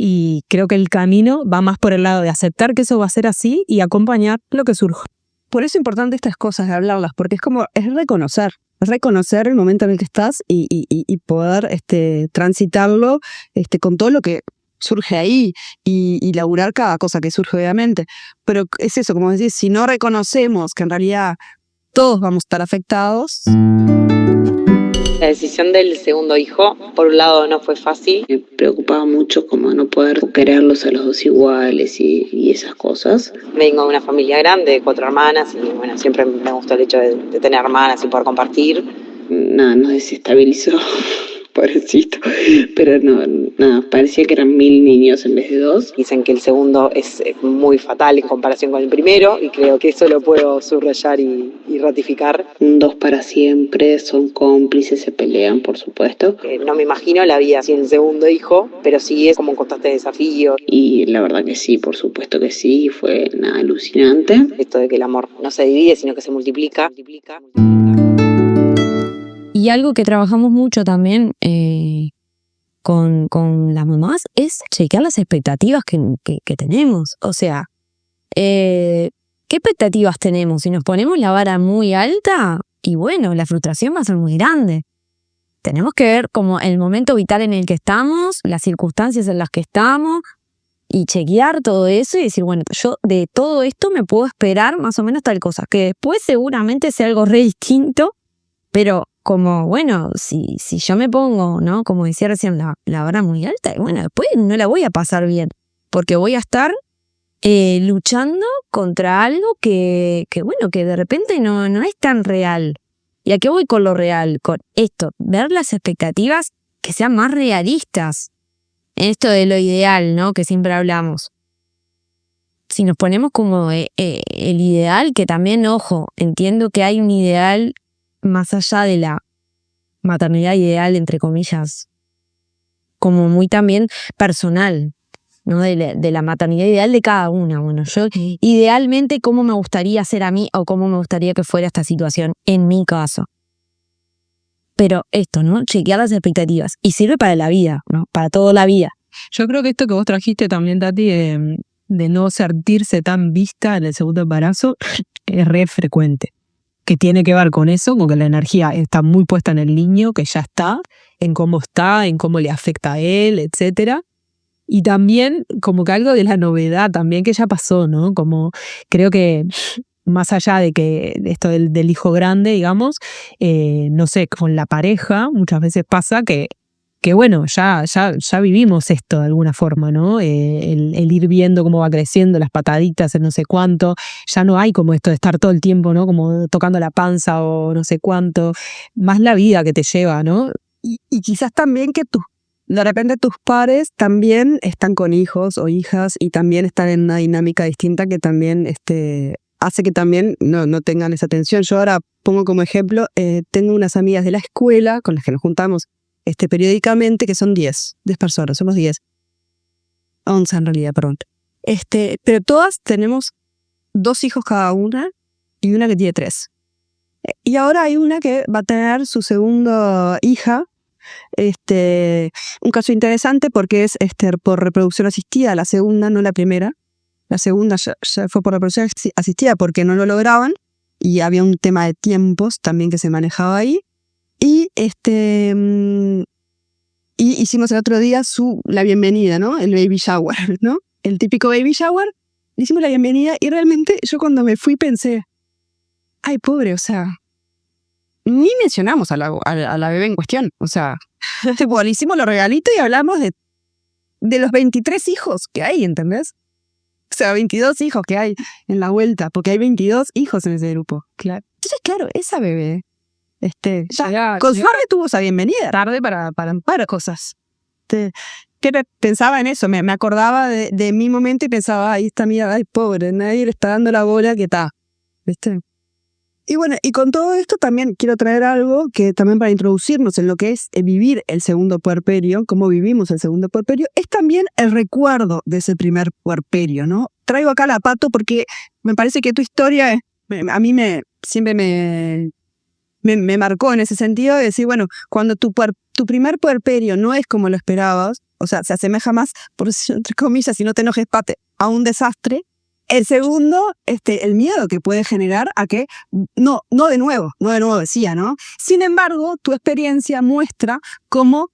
Y creo que el camino va más por el lado de aceptar que eso va a ser así y acompañar lo que surja. Por eso es importante estas cosas, de hablarlas, porque es reconocer el momento en el que estás y poder transitarlo con todo lo que surge ahí y laburar cada cosa que surge, obviamente. Pero es eso, como decís, si no reconocemos que en realidad todos vamos a estar afectados. La decisión del segundo hijo, por un lado, no fue fácil. Me preocupaba mucho como no poder quererlos a los dos iguales y esas cosas. Vengo de una familia grande, de 4 hermanas, y bueno, siempre me gustó el hecho de tener hermanas y poder compartir. Nada, nos desestabilizó, pobrecito. Pero no, nada, parecía que eran 1000 niños en vez de 2. Dicen que el segundo es muy fatal en comparación con el primero, y creo que eso lo puedo subrayar y ratificar. 2 para siempre, son cómplices, se pelean, por supuesto. No me imagino la vida sin el segundo hijo, pero sí es como un constante desafío. Y la verdad que sí, por supuesto que sí, fue nada alucinante. Esto de que el amor no se divide, sino que se multiplica. Y algo que trabajamos mucho también con las mamás es chequear las expectativas que tenemos. O sea, ¿qué expectativas tenemos? Si nos ponemos la vara muy alta, y bueno, la frustración va a ser muy grande. Tenemos que ver como el momento vital en el que estamos, las circunstancias en las que estamos, y chequear todo eso y decir, bueno, yo de todo esto me puedo esperar más o menos tal cosa, que después seguramente sea algo re distinto, pero como, bueno, si yo me pongo, ¿no? Como decía recién, la vara muy alta, y bueno, después no la voy a pasar bien, porque voy a estar luchando contra algo que bueno, que de repente no es tan real. ¿Y a qué voy con lo real? Con esto, ver las expectativas que sean más realistas. Esto de lo ideal, ¿no? Que siempre hablamos. Si nos ponemos como el ideal, que también, ojo, entiendo que hay un ideal más allá de la maternidad ideal, entre comillas, como muy también personal, ¿no? De la maternidad ideal de cada una. Bueno, yo idealmente cómo me gustaría ser a mí o cómo me gustaría que fuera esta situación en mi caso. Pero esto, ¿no? Chequear las expectativas. Y sirve para la vida, ¿no? Para toda la vida. Yo creo que esto que vos trajiste también, Tati, de no sentirse tan vista en el segundo embarazo, es re frecuente. Que tiene que ver con eso, con que la energía está muy puesta en el niño, que ya está, en cómo le afecta a él, etcétera. Y también como que algo de la novedad también que ya pasó, ¿no? Como creo que más allá de que esto del hijo grande, digamos, no sé, con la pareja muchas veces pasa que bueno, ya vivimos esto de alguna forma, ¿no? El ir viendo cómo va creciendo, las pataditas, el no sé cuánto, ya no hay como esto de estar todo el tiempo, ¿no? Como tocando la panza o no sé cuánto, más la vida que te lleva, ¿no? Y quizás también que de repente tus pares también están con hijos o hijas y también están en una dinámica distinta que también hace que también no tengan esa atención. Yo ahora pongo como ejemplo, tengo unas amigas de la escuela con las que nos juntamos periódicamente, que son 10 personas, somos 10. 11 en realidad, perdón. Pero todas tenemos 2 hijos cada una y una que tiene 3. Y ahora hay una que va a tener su segunda hija. Un caso interesante porque es por reproducción asistida, la segunda, no la primera. La segunda ya fue por reproducción asistida porque no lo lograban y había un tema de tiempos también que se manejaba ahí. Y y hicimos el otro día la bienvenida, ¿no? El baby shower, ¿no? El típico baby shower. Le hicimos la bienvenida y realmente yo cuando me fui pensé, ay, pobre, o sea, ni mencionamos a la bebé en cuestión. O sea, le hicimos los regalitos y hablamos de los 23 hijos que hay, ¿entendés? O sea, 22 hijos que hay en la vuelta, porque hay 22 hijos en ese grupo. Claro. Entonces, claro, esa bebé, con suerte tuvo esa bienvenida. Tarde para cosas. Pensaba en eso, me acordaba de mi momento y pensaba, ay, esta mía, ay, pobre, nadie le está dando la bola que está. ¿Viste? Y bueno, y con todo esto también quiero traer algo que también para introducirnos en lo que es vivir el segundo puerperio, cómo vivimos el segundo puerperio, es también el recuerdo de ese primer puerperio, ¿no? traigo acá la Pato porque me parece que tu historia a mí siempre me marcó en ese sentido de decir, bueno, cuando tu primer puerperio no es como lo esperabas, o sea, se asemeja más, por decirlo entre comillas, si no te enojes, Pate, a un desastre. El segundo, el miedo que puede generar a que no de nuevo decía, ¿no? Sin embargo, tu experiencia muestra cómo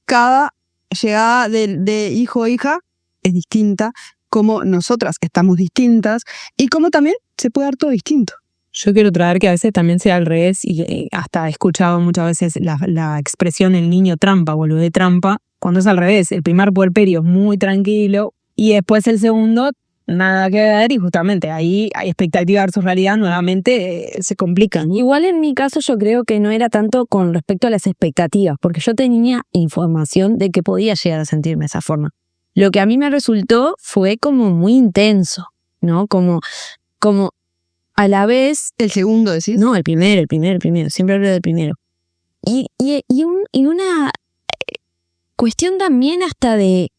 cada llegada de hijo o hija es distinta, cómo nosotras estamos distintas y cómo también se puede dar todo distinto. Yo quiero traer que a veces también sea al revés y hasta he escuchado muchas veces la expresión el niño trampa o el bebé trampa, cuando es al revés, el primer puerperio es muy tranquilo y después el segundo nada que ver y justamente ahí hay expectativa versus realidad, nuevamente se complican. Igual en mi caso yo creo que no era tanto con respecto a las expectativas, porque yo tenía información de que podía llegar a sentirme de esa forma. Lo que a mí me resultó fue como muy intenso, ¿no? Como a la vez... ¿El segundo decís? No, el primero, siempre hablo del primero. Y una cuestión también hasta de...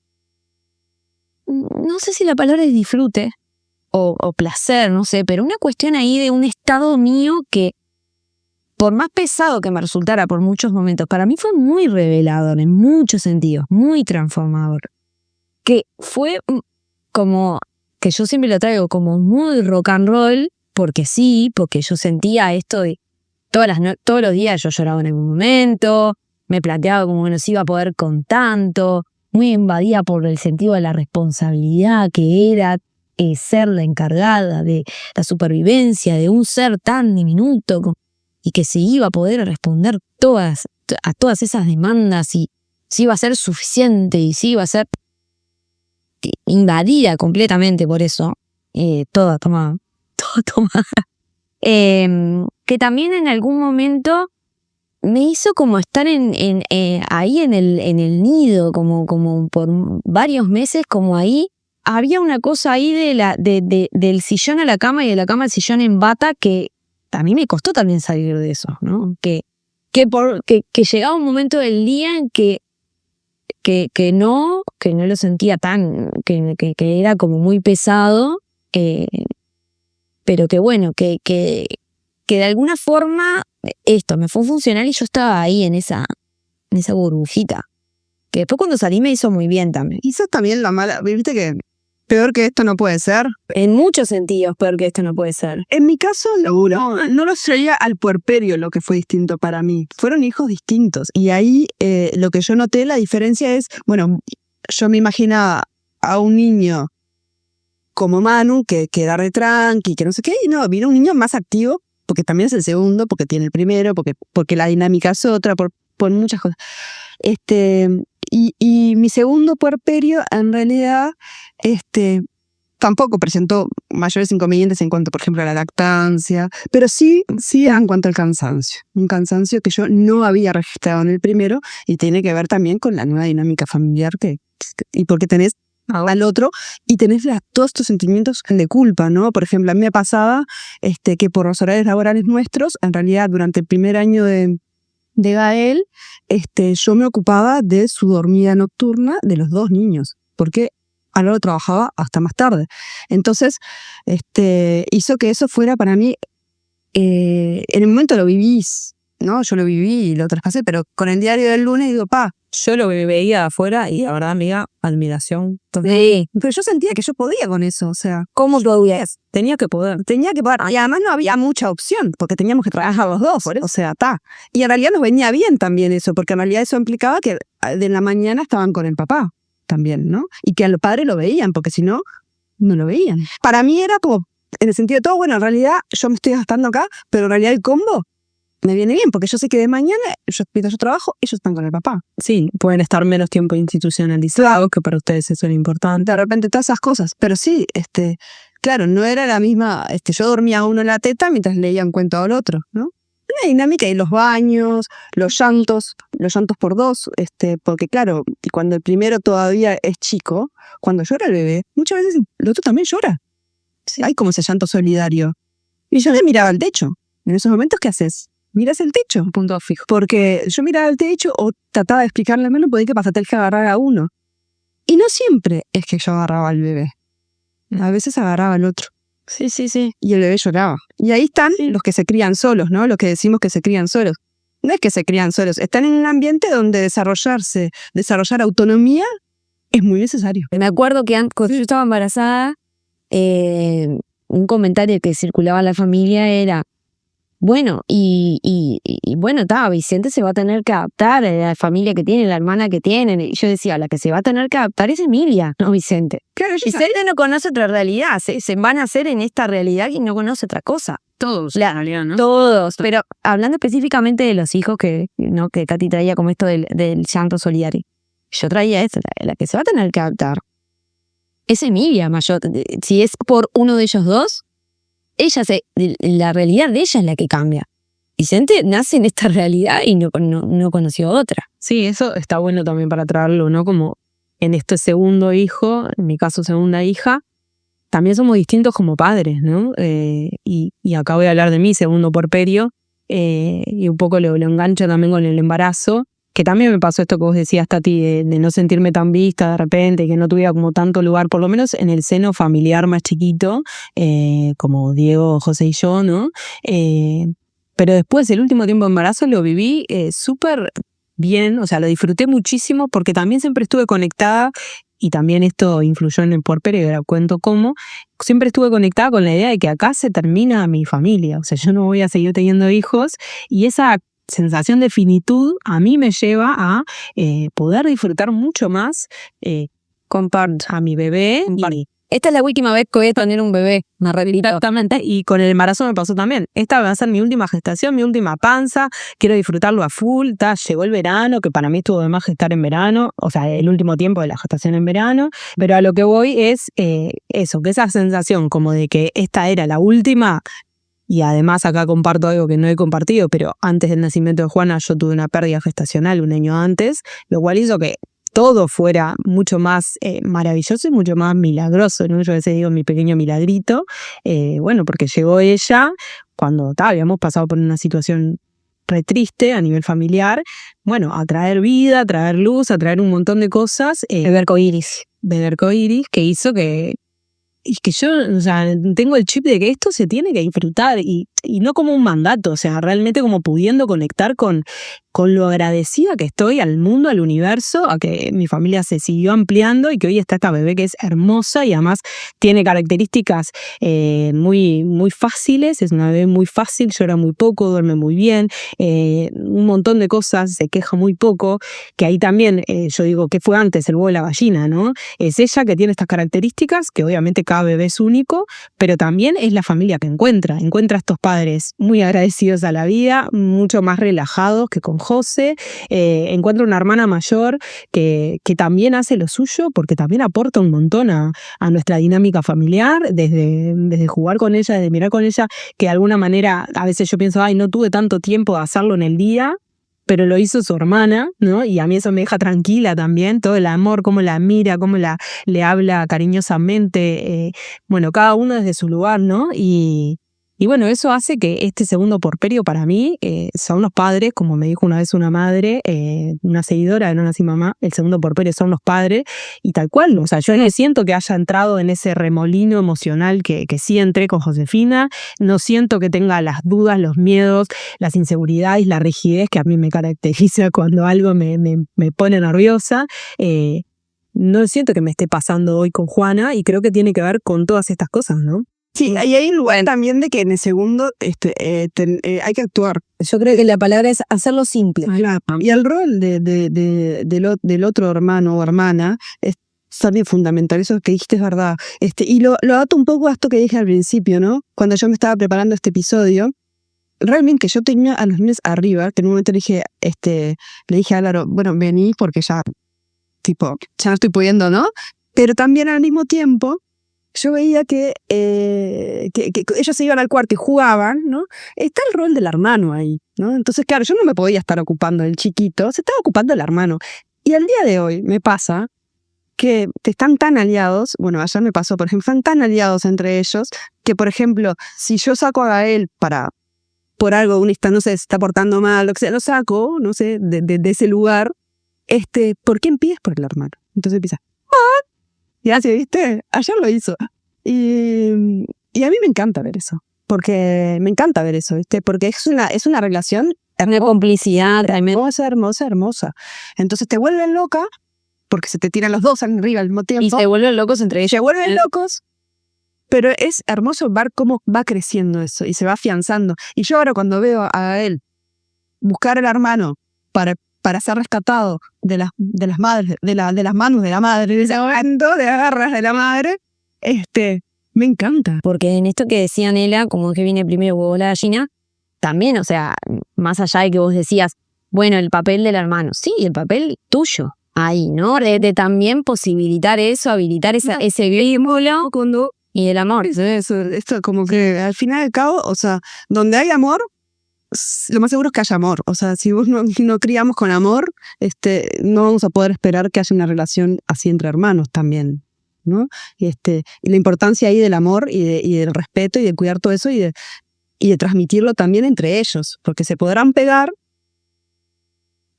No sé si la palabra es disfrute o placer, no sé, pero una cuestión ahí de un estado mío que, por más pesado que me resultara por muchos momentos, para mí fue muy revelador en muchos sentidos, muy transformador. Que fue como, que yo siempre lo traigo como muy rock and roll, porque yo sentía esto de todos los días yo lloraba en algún momento, me planteaba como que no se iba a poder con tanto, muy invadida por el sentido de la responsabilidad que era ser la encargada de la supervivencia de un ser tan diminuto y que se iba a poder responder a todas esas demandas y si iba a ser suficiente y si iba a ser invadida completamente por eso, toda tomada. Que también en algún momento me hizo como estar ahí en el nido, como por varios meses, como ahí. Había una cosa ahí del sillón a la cama y de la cama al sillón en bata que a mí me costó también salir de eso, ¿no? Que llegaba un momento del día en que no lo sentía tan, que era como muy pesado, pero que bueno, que de alguna forma esto me fue funcional y yo estaba ahí en esa burbujita. Que después cuando salí me hizo muy bien también. Quizás también la mala, viste que peor que esto no puede ser. En muchos sentidos peor que esto no puede ser. En mi caso, no lo sería al puerperio lo que fue distinto para mí. Fueron hijos distintos. Y ahí lo que yo noté, la diferencia es, bueno, yo me imaginaba a un niño como Manu, que era re tranqui, que no sé qué, y no, vino un niño más activo, porque también es el segundo, porque tiene el primero, porque la dinámica es otra, por muchas cosas. Y mi segundo puerperio, en realidad, tampoco presentó mayores inconvenientes en cuanto, por ejemplo, a la lactancia, pero sí en cuanto al cansancio. Un cansancio que yo no había registrado en el primero y tiene que ver también con la nueva dinámica familiar y porque tenés al otro y tenés todos estos sentimientos de culpa, ¿no? Por ejemplo, a mí me pasaba que por los horarios laborales nuestros, en realidad durante el primer año de Gael, yo me ocupaba de su dormida nocturna de los dos niños, porque Álvaro trabajaba hasta más tarde. Entonces, hizo que eso fuera para mí, en el momento lo vivís, ¿no? Yo lo viví y lo traspasé, pero con el diario del lunes digo, Yo lo veía de afuera y la verdad, amiga, admiración. Sí. Pero yo sentía que yo podía con eso, o sea, ¿Cómo podías? Tenía que poder. y además no había mucha opción, porque teníamos que trabajar los dos, o sea, Y en realidad nos venía bien también eso, porque en realidad eso implicaba que de la mañana estaban con el papá también, ¿no? Y que al padre lo veían, porque si no, no lo veían. Para mí era como, en el sentido de todo, bueno, en realidad yo me estoy gastando acá, pero en realidad el combo me viene bien, porque yo sé que de mañana, mientras yo trabajo, ellos están con el papá. Sí, pueden estar menos tiempo institucionalizados, que para ustedes eso era importante. De repente todas esas cosas, pero sí, claro, no era la misma, yo dormía a uno en la teta mientras leía un cuento al otro, ¿no? Una dinámica y los baños, los llantos por dos, porque claro, cuando el primero todavía es chico, cuando llora el bebé, muchas veces el otro también llora. Sí. Hay como ese llanto solidario. Y yo le miraba al techo. En esos momentos, ¿qué haces? Miras el techo. Punto fijo. Porque yo miraba el techo o trataba de explicarle al menos, podía que pasa, tenés que agarrar a uno. Y no siempre es que yo agarraba al bebé. A veces agarraba al otro. Sí, sí, sí. Y el bebé lloraba. Y ahí están los que se crían solos, ¿no? Los que decimos que se crían solos. No es que se crían solos, están en un ambiente donde desarrollar autonomía es muy necesario. Me acuerdo que cuando yo estaba embarazada, un comentario que circulaba en la familia era, bueno, bueno, Vicente se va a tener que adaptar a la familia que tiene, la hermana que tienen. Y yo decía, la que se va a tener que adaptar es Emilia, no Vicente. Claro, Vicente no conoce otra realidad, se van a hacer en esta realidad y no conoce otra cosa. Todos, en realidad, ¿no? Todos, pero hablando específicamente de los hijos que Katy traía como esto del llanto solidario. Yo traía eso, la que se va a tener que adaptar es Emilia mayor. Si es por uno de ellos dos, la realidad de ella es la que cambia. Vicente nace en esta realidad y no conoció otra. Sí, eso está bueno también para traerlo, ¿no? Como en este segundo hijo, en mi caso segunda hija, también somos distintos como padres, ¿no? Y acá voy a hablar de mi segundo puerperio, y un poco lo engancho también con el embarazo, que también me pasó esto que vos decías, Tati, de no sentirme tan vista de repente, que no tuviera como tanto lugar, por lo menos en el seno familiar más chiquito, como Diego, José y yo, ¿no? Pero después, el último tiempo de embarazo lo viví súper bien, o sea, lo disfruté muchísimo porque también siempre estuve conectada, y también esto influyó en el puerperio, y ahora cuento cómo, siempre estuve conectada con la idea de que acá se termina mi familia, o sea, yo no voy a seguir teniendo hijos, y esa sensación de finitud a mí me lleva a poder disfrutar mucho más a mi bebé. Esta es la última vez que voy a tener un bebé, me repito. Exactamente, y con el embarazo me pasó también. Esta va a ser mi última gestación, mi última panza, quiero disfrutarlo a full. Llegó el verano, que para mí estuvo de más gestar en verano, o sea, el último tiempo de la gestación en verano, pero a lo que voy es eso, que esa sensación como de que esta era la última. Y además acá comparto algo que no he compartido, pero antes del nacimiento de Juana yo tuve una pérdida gestacional un año antes, lo cual hizo que todo fuera mucho más maravilloso y mucho más milagroso, ¿no? Yo a veces digo mi pequeño milagrito, bueno, porque llegó ella cuando habíamos pasado por una situación re triste a nivel familiar, bueno, a traer vida, a traer luz, a traer un montón de cosas. Bebé arcoíris, que hizo que yo, o sea, tengo el chip de que esto se tiene que disfrutar y no como un mandato, o sea, realmente como pudiendo conectar con lo agradecida que estoy al mundo, al universo, a que mi familia se siguió ampliando y que hoy está esta bebé que es hermosa y además tiene características muy, muy fáciles, es una bebé muy fácil, llora muy poco, duerme muy bien, un montón de cosas, se queja muy poco, que ahí también yo digo, ¿qué fue antes, el huevo o la gallina, no? Es ella que tiene estas características, que obviamente cada bebé es único, pero también es la familia que encuentra a estos padres muy agradecidos a la vida, mucho más relajados que con José, encuentra una hermana mayor que también hace lo suyo, porque también aporta un montón a nuestra dinámica familiar, desde jugar con ella, desde mirar con ella, que de alguna manera a veces yo pienso, no tuve tanto tiempo de hacerlo en el día, pero lo hizo su hermana, ¿no? Y a mí eso me deja tranquila también, todo el amor, cómo la mira, cómo le habla cariñosamente, bueno, cada uno desde su lugar, ¿no? Y bueno, eso hace que este segundo puerperio para mí son los padres, como me dijo una vez una madre, una seguidora de No Nací Mamá, el segundo puerperio son los padres, y tal cual, o sea, yo no siento que haya entrado en ese remolino emocional que sí entré con Josefina, no siento que tenga las dudas, los miedos, las inseguridades, la rigidez que a mí me caracteriza cuando algo me pone nerviosa. No siento que me esté pasando hoy con Juana y creo que tiene que ver con todas estas cosas, ¿no? Sí, y hay un lugar también de que en el segundo hay que actuar. Yo creo que la palabra es hacerlo simple. Claro. Y el rol del otro hermano o hermana es también fundamental. Eso que dijiste es verdad. Y lo ato un poco a esto que dije al principio, ¿no? Cuando yo me estaba preparando este episodio, realmente yo tenía a los niños arriba, que en un momento le dije a Laro, bueno, vení porque ya no estoy pudiendo, ¿no? Pero también al mismo tiempo, yo veía que ellos se iban al cuarto y jugaban, ¿no? Está el rol del hermano ahí, ¿no? Entonces, claro, yo no me podía estar ocupando del chiquito, se estaba ocupando el hermano. Y al día de hoy me pasa que están tan aliados, bueno, ayer me pasó, por ejemplo, están tan aliados entre ellos, que, por ejemplo, si yo saco a Gael por algo, no sé, se está portando mal, lo que sea, lo saco, no sé, de ese lugar, ¿por qué empiezas por el hermano? Entonces empieza, y así, ¿viste? Ayer lo hizo. Y a mí me encanta ver eso. Porque me encanta ver eso, ¿viste? Porque es una relación Una complicidad. hermosa. Entonces te vuelven loca porque se te tiran los dos arriba al mismo tiempo. Y se vuelven locos entre ellos. Se vuelven locos. Pero es hermoso ver cómo va creciendo eso y se va afianzando. Y yo ahora cuando veo a él buscar al hermano para ser rescatado de las madres, de las manos de la madre, de ese momento, de las garras de la madre, me encanta. Porque en esto que decía Nela, como que viene primero huevo la gallina, también, o sea, más allá de que vos decías, bueno, el papel del hermano, sí, el papel tuyo ahí, ¿no? De también posibilitar eso, habilitar ese vínculo y el amor. Esto como que al final y al cabo, o sea, donde hay amor, lo más seguro es que haya amor. O sea, si vos no criamos con amor, no vamos a poder esperar que haya una relación así entre hermanos también, ¿no? Y la importancia ahí del amor y del respeto y de cuidar todo eso y de transmitirlo también entre ellos, porque se podrán pegar,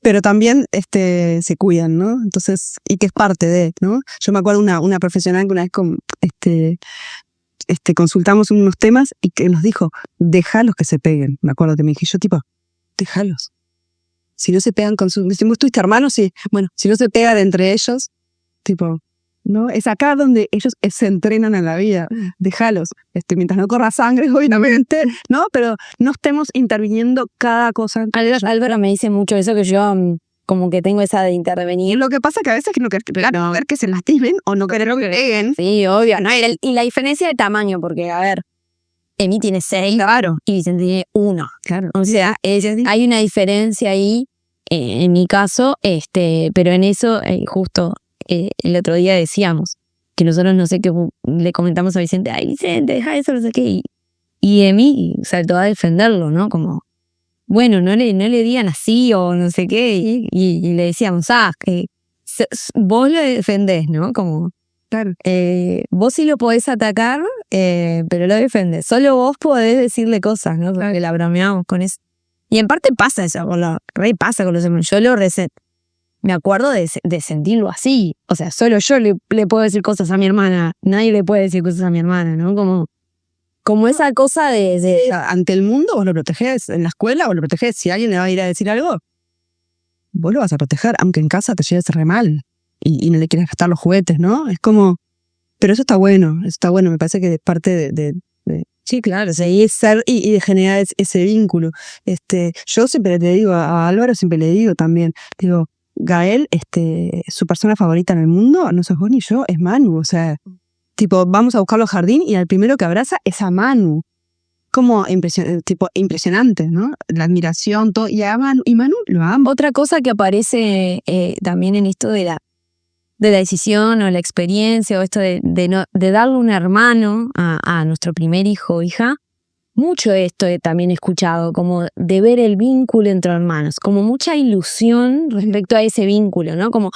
pero también se cuidan, ¿no? Entonces, y que es parte de, ¿no? Yo me acuerdo una profesional que una vez consultamos unos temas y que nos dijo, déjalos que se peguen. Me acuerdo que me dije yo, déjalos. Si no se pegan con sus... Si vos tuviste hermanos, sí. Bueno, si no se pegan entre ellos, ¿no? Es acá donde ellos se entrenan a la vida. Déjalos. Mientras no corra sangre, obviamente, ¿no? Pero no estemos interviniendo cada cosa. Álvaro me dice mucho eso, que yo como que tengo esa de intervenir. Lo que pasa es que a veces no querés pegar, no ver que se lastimen o no querer que peguen. Sí, obvio, ¿no? Y la diferencia de tamaño, porque, a ver, Emi tiene 6 claro. Y Vicente tiene 1. Claro. O sea, hay una diferencia ahí, en mi caso, pero en eso, justo el otro día decíamos que nosotros no sé qué le comentamos a Vicente, ay Vicente, deja eso, no sé qué, y Emi saltó a defenderlo, ¿no? Como, bueno, no le digan así o no sé qué, y le decíamos, vos lo defendés, ¿no? Como, claro. Vos sí lo podés atacar, pero lo defendés. Solo vos podés decirle cosas, ¿no? Porque la bromeamos con eso. Y en parte pasa eso, pasa con los hermanos. Yo me acuerdo de sentirlo así. O sea, solo yo le puedo decir cosas a mi hermana. Nadie le puede decir cosas a mi hermana, ¿no? Como esa cosa de... Ante el mundo vos lo protegés. En la escuela vos lo protegés. Si alguien le va a ir a decir algo, vos lo vas a proteger. Aunque en casa te lleves re mal. Y no le quieras gastar los juguetes, ¿no? Es como... Pero eso está bueno. Me parece que es parte de sí, claro. Seguir ser y de generar ese vínculo. Yo siempre le digo, a Álvaro siempre le digo también, digo, Gael, su persona favorita en el mundo, no sos vos ni yo, es Manu. O sea, vamos a buscarlo al jardín y al primero que abraza es a Manu. Como impresionante, ¿no? La admiración, todo. Y Manu lo ama. Otra cosa que aparece también en esto de la decisión o la experiencia o esto de darle un hermano a nuestro primer hijo o hija, mucho de esto también he escuchado, como de ver el vínculo entre hermanos, como mucha ilusión respecto a ese vínculo, ¿no? Como,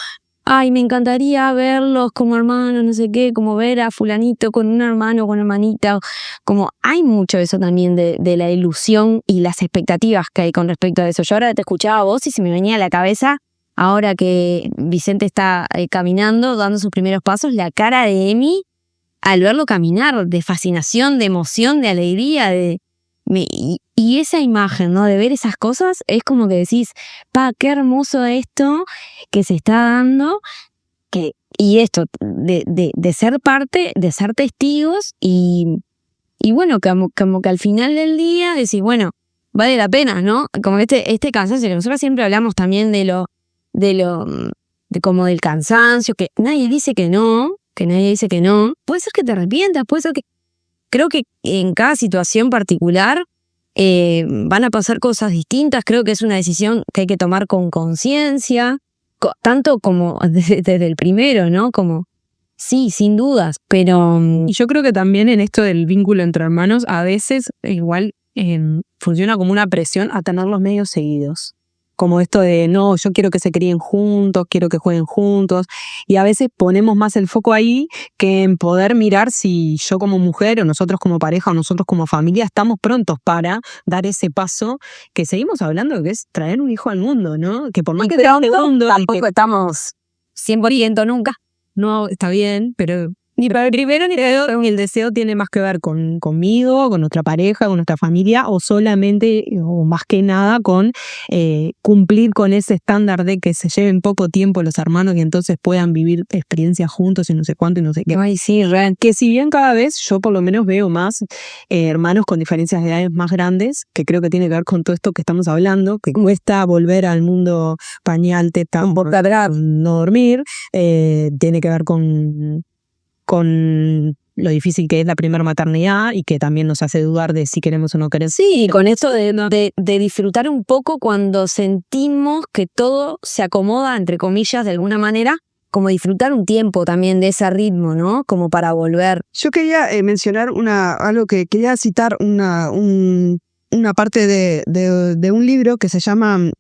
ay, me encantaría verlos como hermanos, no sé qué, como ver a fulanito con un hermano o con hermanita, como hay mucho de eso también de la ilusión y las expectativas que hay con respecto a eso. Yo ahora te escuchaba a vos y se me venía a la cabeza, ahora que Vicente está caminando, dando sus primeros pasos, la cara de Emi al verlo caminar, de fascinación, de emoción, de alegría, y esa imagen, ¿no? De ver esas cosas, es como que decís, qué hermoso esto que se está dando, y esto, de ser parte, de ser testigos, y bueno, como que al final del día decís, bueno, vale la pena, ¿no? Como este cansancio, que nosotros siempre hablamos también de como del cansancio, que nadie dice que no, puede ser que te arrepientas, puede ser que... Creo que en cada situación particular van a pasar cosas distintas, creo que es una decisión que hay que tomar con conciencia, tanto como desde el primero, ¿no? Como, sí, sin dudas, pero... Y yo creo que también en esto del vínculo entre hermanos, a veces igual funciona como una presión a tenerlos medio seguidos. Como esto de, no, yo quiero que se críen juntos, quiero que jueguen juntos. Y a veces ponemos más el foco ahí que en poder mirar si yo como mujer o nosotros como pareja o nosotros como familia estamos prontos para dar ese paso que seguimos hablando de que es traer un hijo al mundo, ¿no? Que por más que sea un mundo... Tampoco estamos 100% nunca. No, está bien, pero Ni primero ni el deseo tiene más que ver conmigo, con nuestra pareja, con nuestra familia, o solamente, o más que nada, con cumplir con ese estándar de que se lleven poco tiempo los hermanos y entonces puedan vivir experiencias juntos y no sé cuánto y no sé qué. Ay, sí, real. Que si bien cada vez yo por lo menos veo más hermanos con diferencias de edades más grandes, que creo que tiene que ver con todo esto que estamos hablando, que cuesta volver al mundo pañal, teta, no dormir, tiene que ver con lo difícil que es la primera maternidad y que también nos hace dudar de si queremos o no queremos. Sí, con esto de disfrutar un poco cuando sentimos que todo se acomoda, entre comillas, de alguna manera, como disfrutar un tiempo también de ese ritmo, ¿no? Como para volver. Yo quería mencionar algo que quería citar una parte de un libro que se llama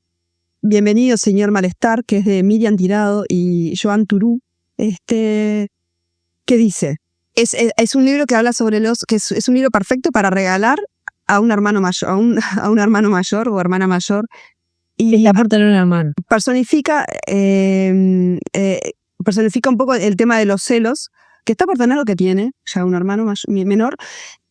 Bienvenido, señor Malestar, que es de Miriam Tirado y Joan Turú, que dice, es un libro que habla sobre es un libro perfecto para regalar a un hermano mayor, a un hermano mayor o hermana mayor. Y tener un hermano. personifica un poco el tema de los celos, que está por tener lo que tiene, ya un hermano menor.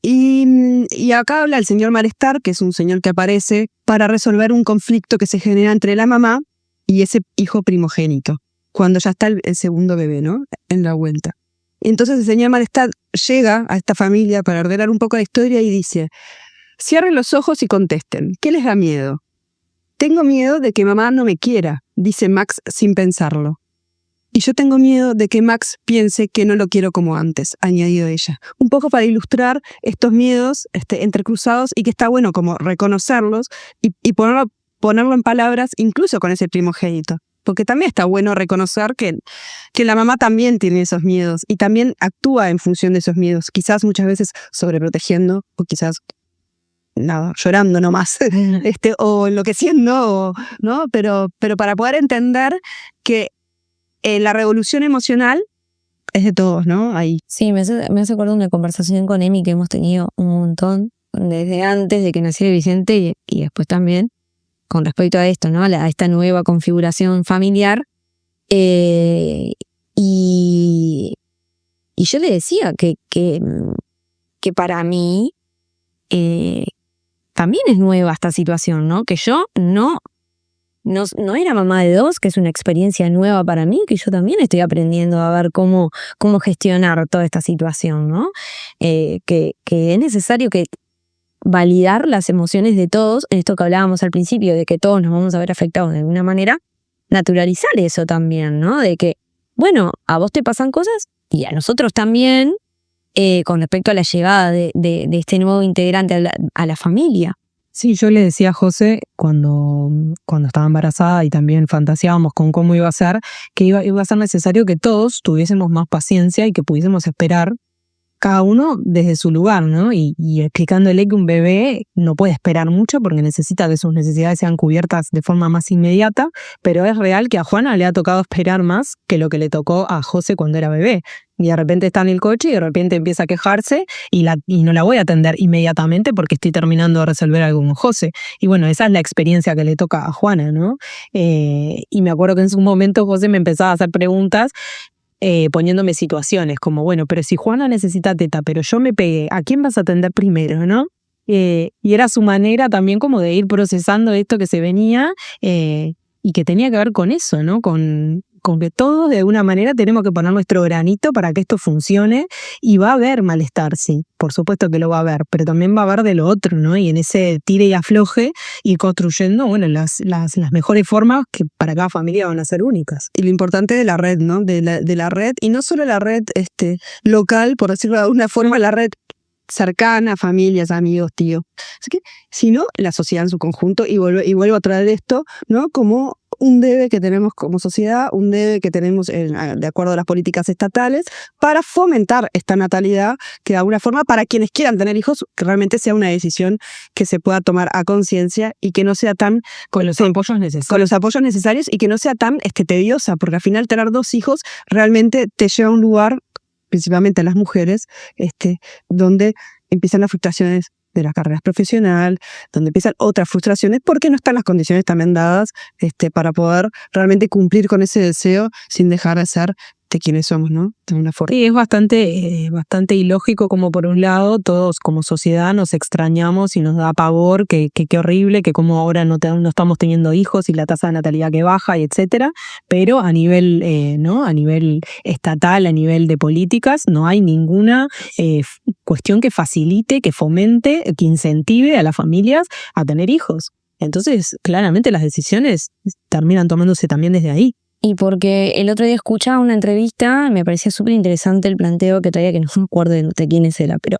Y acá habla el señor Malestar, que es un señor que aparece para resolver un conflicto que se genera entre la mamá y ese hijo primogénito, cuando ya está el segundo bebé, ¿no? En la vuelta. Entonces el señor Malestar llega a esta familia para ordenar un poco la historia y dice, cierren los ojos y contesten, ¿qué les da miedo? Tengo miedo de que mamá no me quiera, dice Max sin pensarlo. Y yo tengo miedo de que Max piense que no lo quiero como antes, añadió ella. Un poco para ilustrar estos miedos entrecruzados y que está bueno como reconocerlos y ponerlo en palabras incluso con ese primogénito. Porque también está bueno reconocer que la mamá también tiene esos miedos y también actúa en función de esos miedos. Quizás muchas veces sobreprotegiendo o quizás nada, llorando nomás, o enloqueciendo, ¿no? Pero para poder entender que la revolución emocional es de todos, ¿no? Ahí. Sí, me hace acordar una conversación con Emi que hemos tenido un montón desde antes de que naciera Vicente y después también con respecto a esto, ¿no? A esta nueva configuración familiar. Y yo le decía que para mí también es nueva esta situación, ¿no? Que yo no era mamá de dos, que es una experiencia nueva para mí, que yo también estoy aprendiendo a ver cómo gestionar toda esta situación, ¿no? Que es necesario que validar las emociones de todos, en esto que hablábamos al principio, de que todos nos vamos a ver afectados de alguna manera, naturalizar eso también, ¿no? De que, bueno, a vos te pasan cosas y a nosotros también, con respecto a la llegada de este nuevo integrante a la familia. Sí, yo le decía a José cuando estaba embarazada y también fantaseábamos con cómo iba a ser, que iba a ser necesario que todos tuviésemos más paciencia y que pudiésemos esperar cada uno desde su lugar, ¿no? Y explicándole que un bebé no puede esperar mucho porque necesita que sus necesidades sean cubiertas de forma más inmediata, pero es real que a Juana le ha tocado esperar más que lo que le tocó a José cuando era bebé. Y de repente está en el coche y de repente empieza a quejarse y no la voy a atender inmediatamente porque estoy terminando de resolver algo con José. Y bueno, esa es la experiencia que le toca a Juana, ¿no? Y me acuerdo que en su momento José me empezaba a hacer preguntas poniéndome situaciones como, bueno, pero si Juana necesita teta, pero yo me pegué, ¿a quién vas a atender primero, no? Y era su manera también como de ir procesando esto que se venía y que tenía que ver con eso, ¿no? Con que todos de alguna manera tenemos que poner nuestro granito para que esto funcione y va a haber malestar, sí, por supuesto que lo va a haber, pero también va a haber de lo otro, ¿no? Y en ese tire y afloje ir construyendo, bueno, las mejores formas que para cada familia van a ser únicas. Y lo importante de la red, ¿no? De la red, y no solo la red local, por decirlo de alguna forma, la red cercana, familias, amigos, tíos, sino la sociedad en su conjunto, y vuelvo a traer esto, ¿no? Como un debe que tenemos como sociedad, un debe que tenemos de acuerdo a las políticas estatales para fomentar esta natalidad, que de alguna forma para quienes quieran tener hijos, que realmente sea una decisión que se pueda tomar a conciencia y que no sea tan con los apoyos necesarios y que no sea tan tediosa, porque al final tener 2 hijos realmente te lleva a un lugar, principalmente a las mujeres, donde empiezan las frustraciones de las carreras profesionales, donde empiezan otras frustraciones porque no están las condiciones también dadas para poder realmente cumplir con ese deseo sin dejar de ser quiénes somos, ¿no? De una forma. Sí, es bastante ilógico como por un lado todos como sociedad nos extrañamos y nos da pavor, que qué horrible, que como ahora no estamos teniendo hijos y la tasa de natalidad que baja y etcétera, pero a nivel, ¿no? A nivel estatal, a nivel de políticas, no hay ninguna cuestión que facilite, que fomente, que incentive a las familias a tener hijos. Entonces, claramente las decisiones terminan tomándose también desde ahí. Y porque el otro día escuchaba una entrevista, me parecía súper interesante el planteo que traía, que no me acuerdo de quién era, pero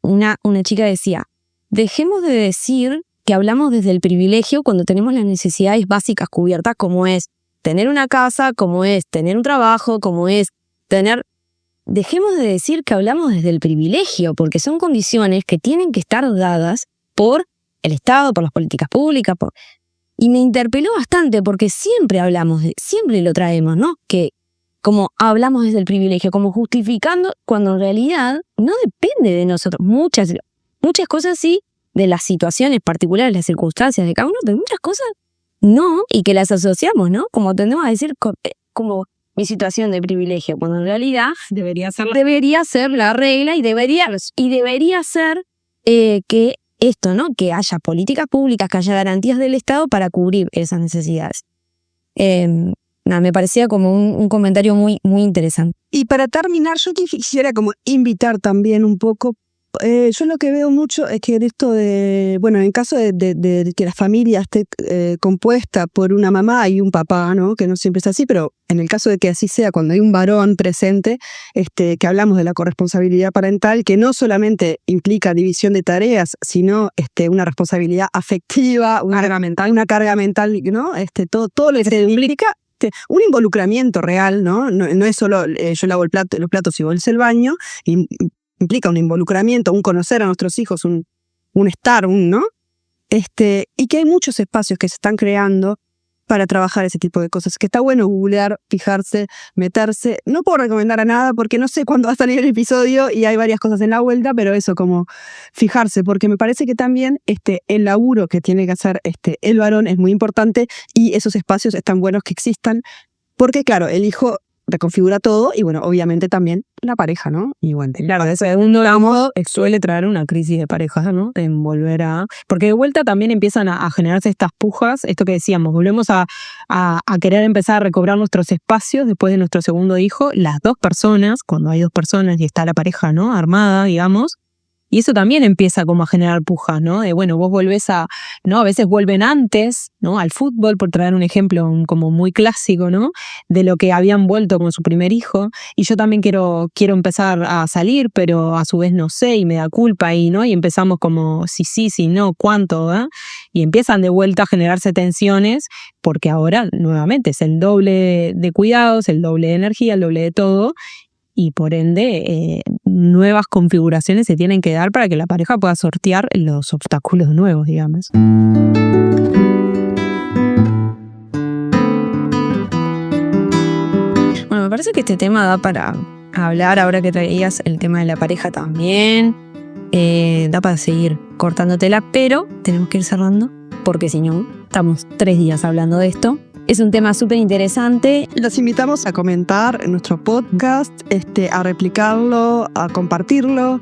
una chica decía, dejemos de decir que hablamos desde el privilegio cuando tenemos las necesidades básicas cubiertas, como es tener una casa, como es tener un trabajo, como es tener... Dejemos de decir que hablamos desde el privilegio, porque son condiciones que tienen que estar dadas por el Estado, por las políticas públicas, Y me interpeló bastante porque siempre lo traemos, ¿no? Que como hablamos desde el privilegio, como justificando, cuando en realidad no depende de nosotros. Muchas cosas sí, de las situaciones particulares, las circunstancias de cada uno, pero muchas cosas no, y que las asociamos, ¿no? Como tendemos a decir, como mi situación de privilegio, cuando en realidad debería ser la regla y debería ser que esto, ¿no? Que haya políticas públicas, que haya garantías del Estado para cubrir esas necesidades. Me parecía como un comentario muy, muy interesante. Y para terminar, yo quisiera como invitar también un poco, yo lo que veo mucho es que en esto de, bueno, en caso de que la familia esté compuesta por una mamá y un papá, ¿no? Que no siempre es así, pero en el caso de que así sea, cuando hay un varón presente, que hablamos de la corresponsabilidad parental, que no solamente implica división de tareas, sino una responsabilidad afectiva, una carga mental, ¿no? Todo lo que implica un involucramiento real, ¿no? No es solo yo lavo los platos y vos el baño, implica un involucramiento, un conocer a nuestros hijos, un estar, ¿no? Y que hay muchos espacios que se están creando para trabajar ese tipo de cosas, que está bueno googlear, fijarse, meterse. No puedo recomendar a nada porque no sé cuándo va a salir el episodio y hay varias cosas en la vuelta, pero eso, como fijarse, porque me parece que también el laburo que tiene que hacer el varón es muy importante y esos espacios están buenos que existan, porque claro, el hijo reconfigura todo y bueno, obviamente también la pareja, ¿no? Y bueno, claro, de segundo modo suele traer una crisis de pareja, ¿no? De volver a... Porque de vuelta también empiezan a generarse estas pujas, esto que decíamos, volvemos a querer empezar a recobrar nuestros espacios después de nuestro segundo hijo, las dos personas, cuando hay dos personas y está la pareja, ¿no? Armada, digamos. Y eso también empieza como a generar pujas, ¿no? De bueno, vos volvés ¿no? A veces vuelven antes, ¿no? Al fútbol, por traer un ejemplo como muy clásico, ¿no? De lo que habían vuelto con su primer hijo. Y yo también quiero empezar a salir, pero a su vez no sé y me da culpa y, ¿no? Y empezamos como sí, no, cuánto, ¿verdad? Y empiezan de vuelta a generarse tensiones porque ahora, nuevamente, es el doble de cuidados, el doble de energía, el doble de todo. Y por ende, nuevas configuraciones se tienen que dar para que la pareja pueda sortear los obstáculos nuevos, digamos. Bueno, me parece que este tema da para hablar, ahora que traías el tema de la pareja también. Da para seguir cortándotela, pero tenemos que ir cerrando, porque si no, estamos 3 días hablando de esto. Es un tema súper interesante. Los invitamos a comentar en nuestro podcast, a replicarlo, a compartirlo,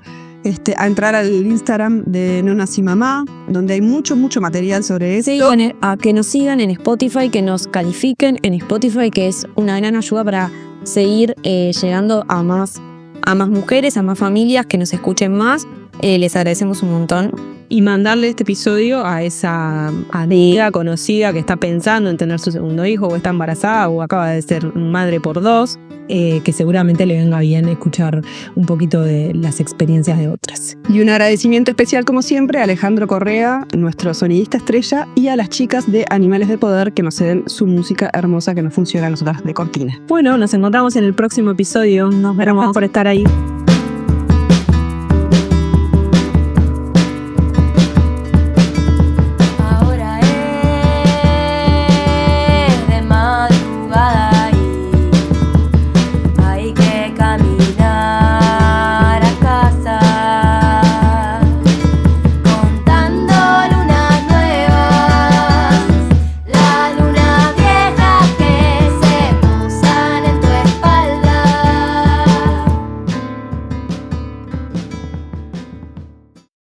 a entrar al Instagram de No Nací Mamá, donde hay mucho material sobre esto. Sí, a que nos sigan en Spotify, que nos califiquen en Spotify, que es una gran ayuda para seguir llegando a más mujeres, a más familias, que nos escuchen más. Les agradecemos un montón. Y mandarle este episodio a esa amiga conocida que está pensando en tener su segundo hijo, o está embarazada, o acaba de ser madre por 2, que seguramente le venga bien escuchar un poquito de las experiencias de otras. Y un agradecimiento especial, como siempre, a Alejandro Correa, nuestro sonidista estrella, y a las chicas de Animales de Poder que nos ceden su música hermosa que nos funciona a nosotras de cortina. Bueno, nos encontramos en el próximo episodio. Nos veremos por estar ahí. Hay que caminar.